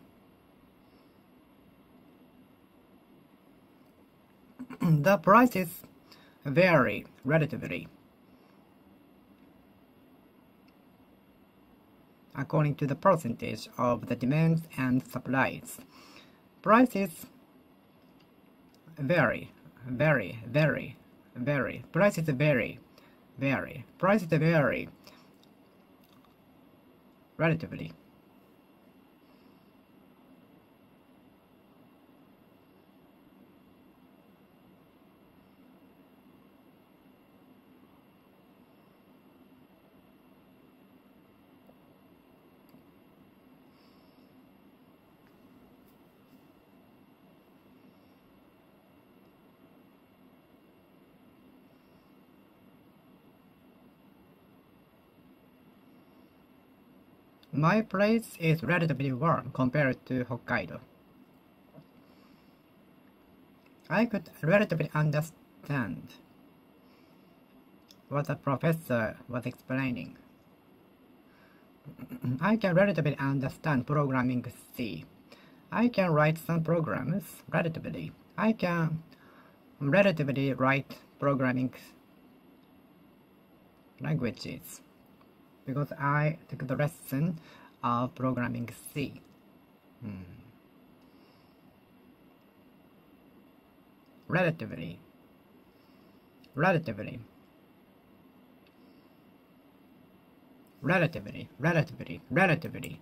The prices vary relatively according to the percentage of the demand and supplies. Prices vary. Prices vary relatively. My place is relatively warm compared to Hokkaido. I could relatively understand what the professor was explaining. I can relatively understand programming C. I can write some programs relatively. I can relatively write programming languages because I took the lesson of programming C. relatively, relatively, relatively, relatively, relatively.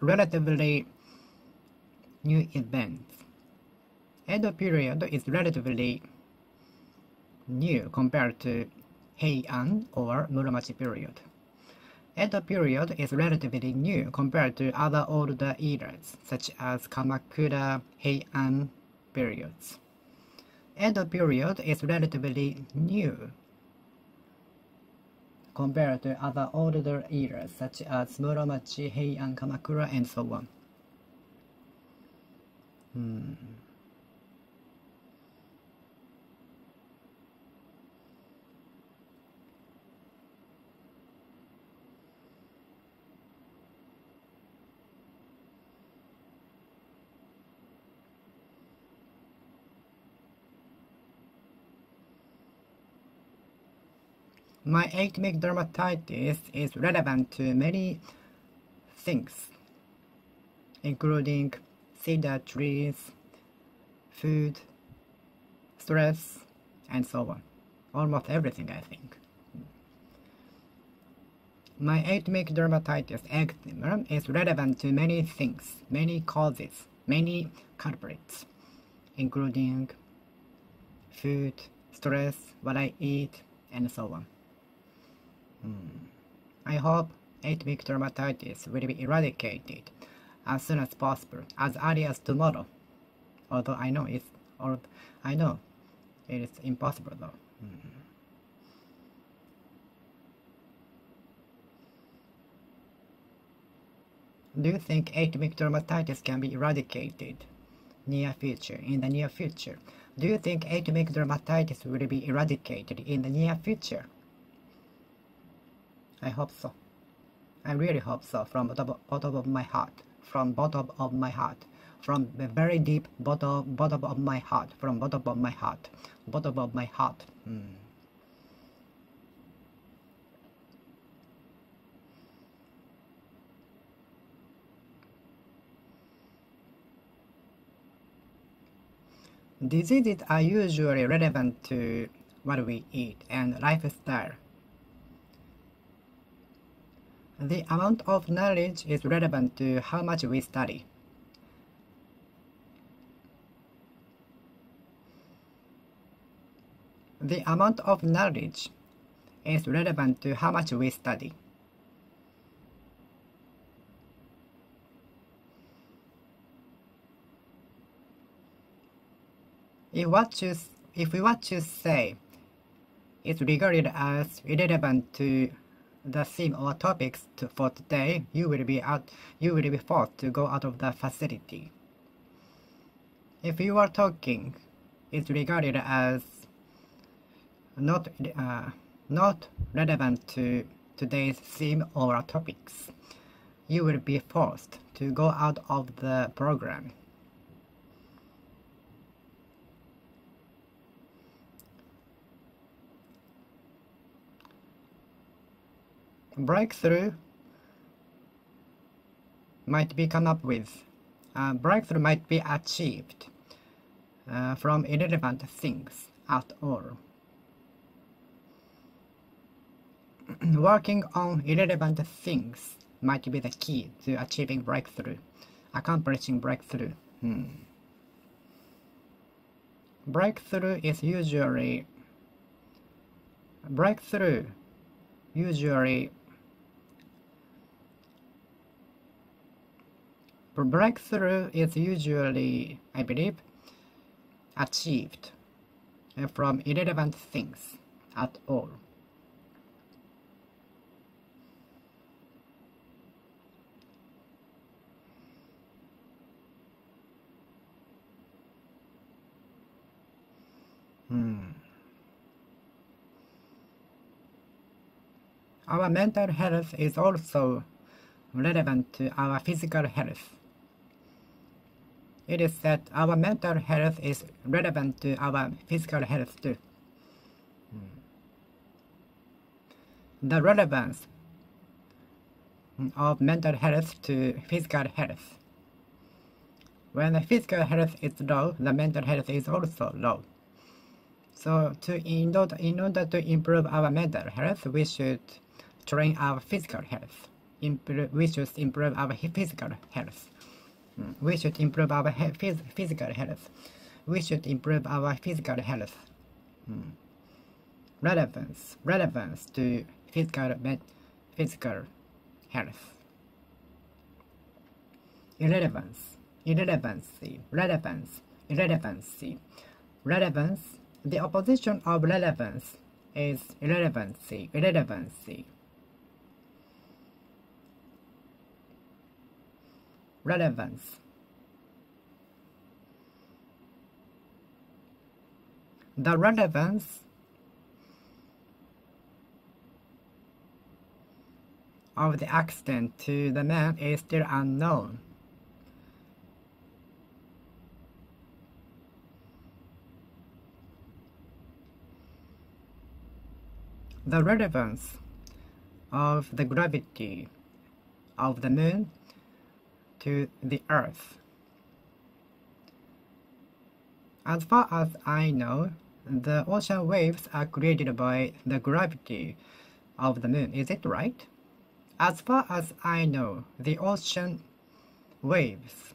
Relatively new events. Edo period is relatively new compared to Heian or Muromachi period. Edo period is relatively new compared to other older eras, such as Kamakura Heian periods. Edo period is relatively new compared to other older eras, such as Muromachi, Heian, Kamakura, and so on. My atomic dermatitis is relevant to many things, including cedar trees, food, stress, and so on. Almost everything, I think. My atomic dermatitis eczema is relevant to many things, many causes, many culprits, including food, stress, what I eat, and so on. I hope atomic dermatitis will be eradicated as soon as possible, as early as tomorrow. Although I know it is impossible though. Do you think atomic dermatitis can be eradicated in the near future? Do you think atomic dermatitis will be eradicated in the near future? I hope so. I really hope so, from the bottom of my heart. From bottom of my heart. From the very deep bottom of my heart. From bottom of my heart. Bottom of my heart. Diseases are usually relevant to what we eat and lifestyle. The amount of knowledge is relevant to how much we study. The amount of knowledge is relevant to how much we study. If we want to say it's regarded as irrelevant to the theme or topics for today, you will be forced to go out of the facility. If you are talking, it's regarded as not relevant to today's theme or topics. You will be forced to go out of the program. Breakthrough might be come up with. Breakthrough might be achieved from irrelevant things at all. Working on irrelevant things might be the key to achieving breakthrough, accomplishing breakthrough. Breakthrough usually is usually, I believe, achieved from irrelevant things at all. Our mental health is also relevant to our physical health. It is said our mental health is relevant to our physical health too. The relevance of mental health to physical health. When the physical health is low, the mental health is also low. So in order to improve our mental health, we should train our physical health. We should improve our physical health. We should improve our physical health. We should improve our physical health. Relevance to physical health. Irrelevancy. Relevance. The opposition of relevance is irrelevancy. Relevance. The relevance of the accident to the man is still unknown. The relevance of the gravity of the moon to the earth. As far as I know, the ocean waves are created by the gravity of the moon. Is it right? As far as I know, the ocean waves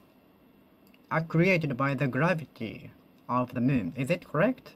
are created by the gravity of the moon. Is it correct?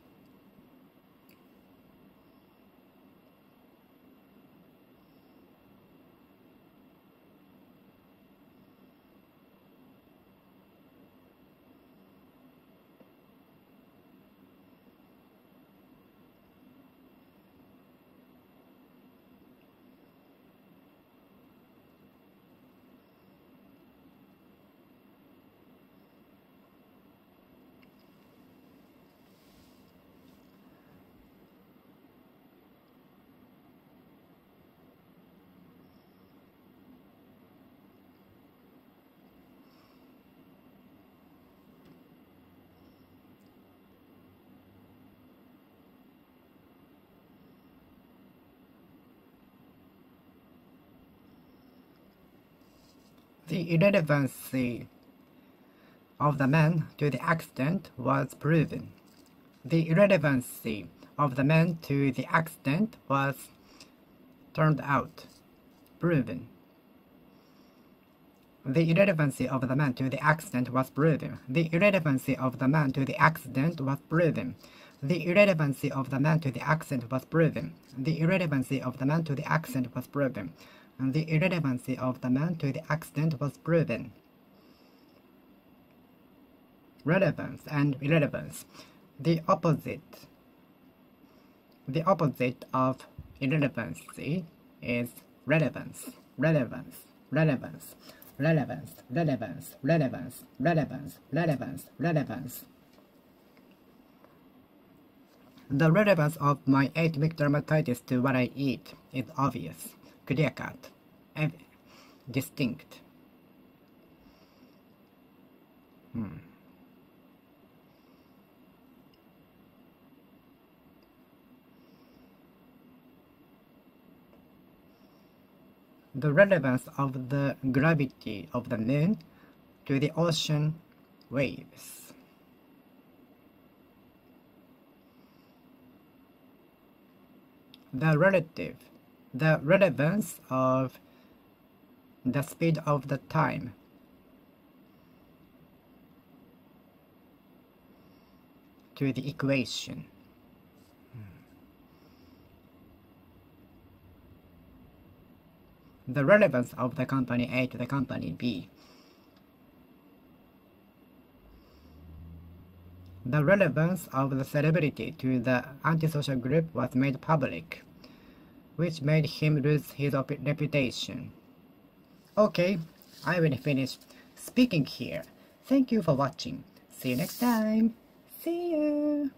The irrelevancy of the man to the accident was proven. The irrelevancy of the man to the accident was turned out, proven. The irrelevancy of the man to the accident was proven. The irrelevancy of the man to the accident was proven. The irrelevancy of the man to the accident was proven. The irrelevancy of the man to the accident was proven. The irrelevancy of the man to the accident was proven. Relevance and irrelevance. The opposite of irrelevancy is relevance. Relevance. The relevance of my atomic dermatitis to what I eat is obvious, clear-cut, and distinct. The relevance of the gravity of the moon to the ocean waves. The relevance of the speed of the time to the equation. The relevance of the company A to the company B. The relevance of the celebrity to the antisocial group was made public, which made him lose his reputation. Okay, I will finish speaking here. Thank you for watching. See you next time. See you.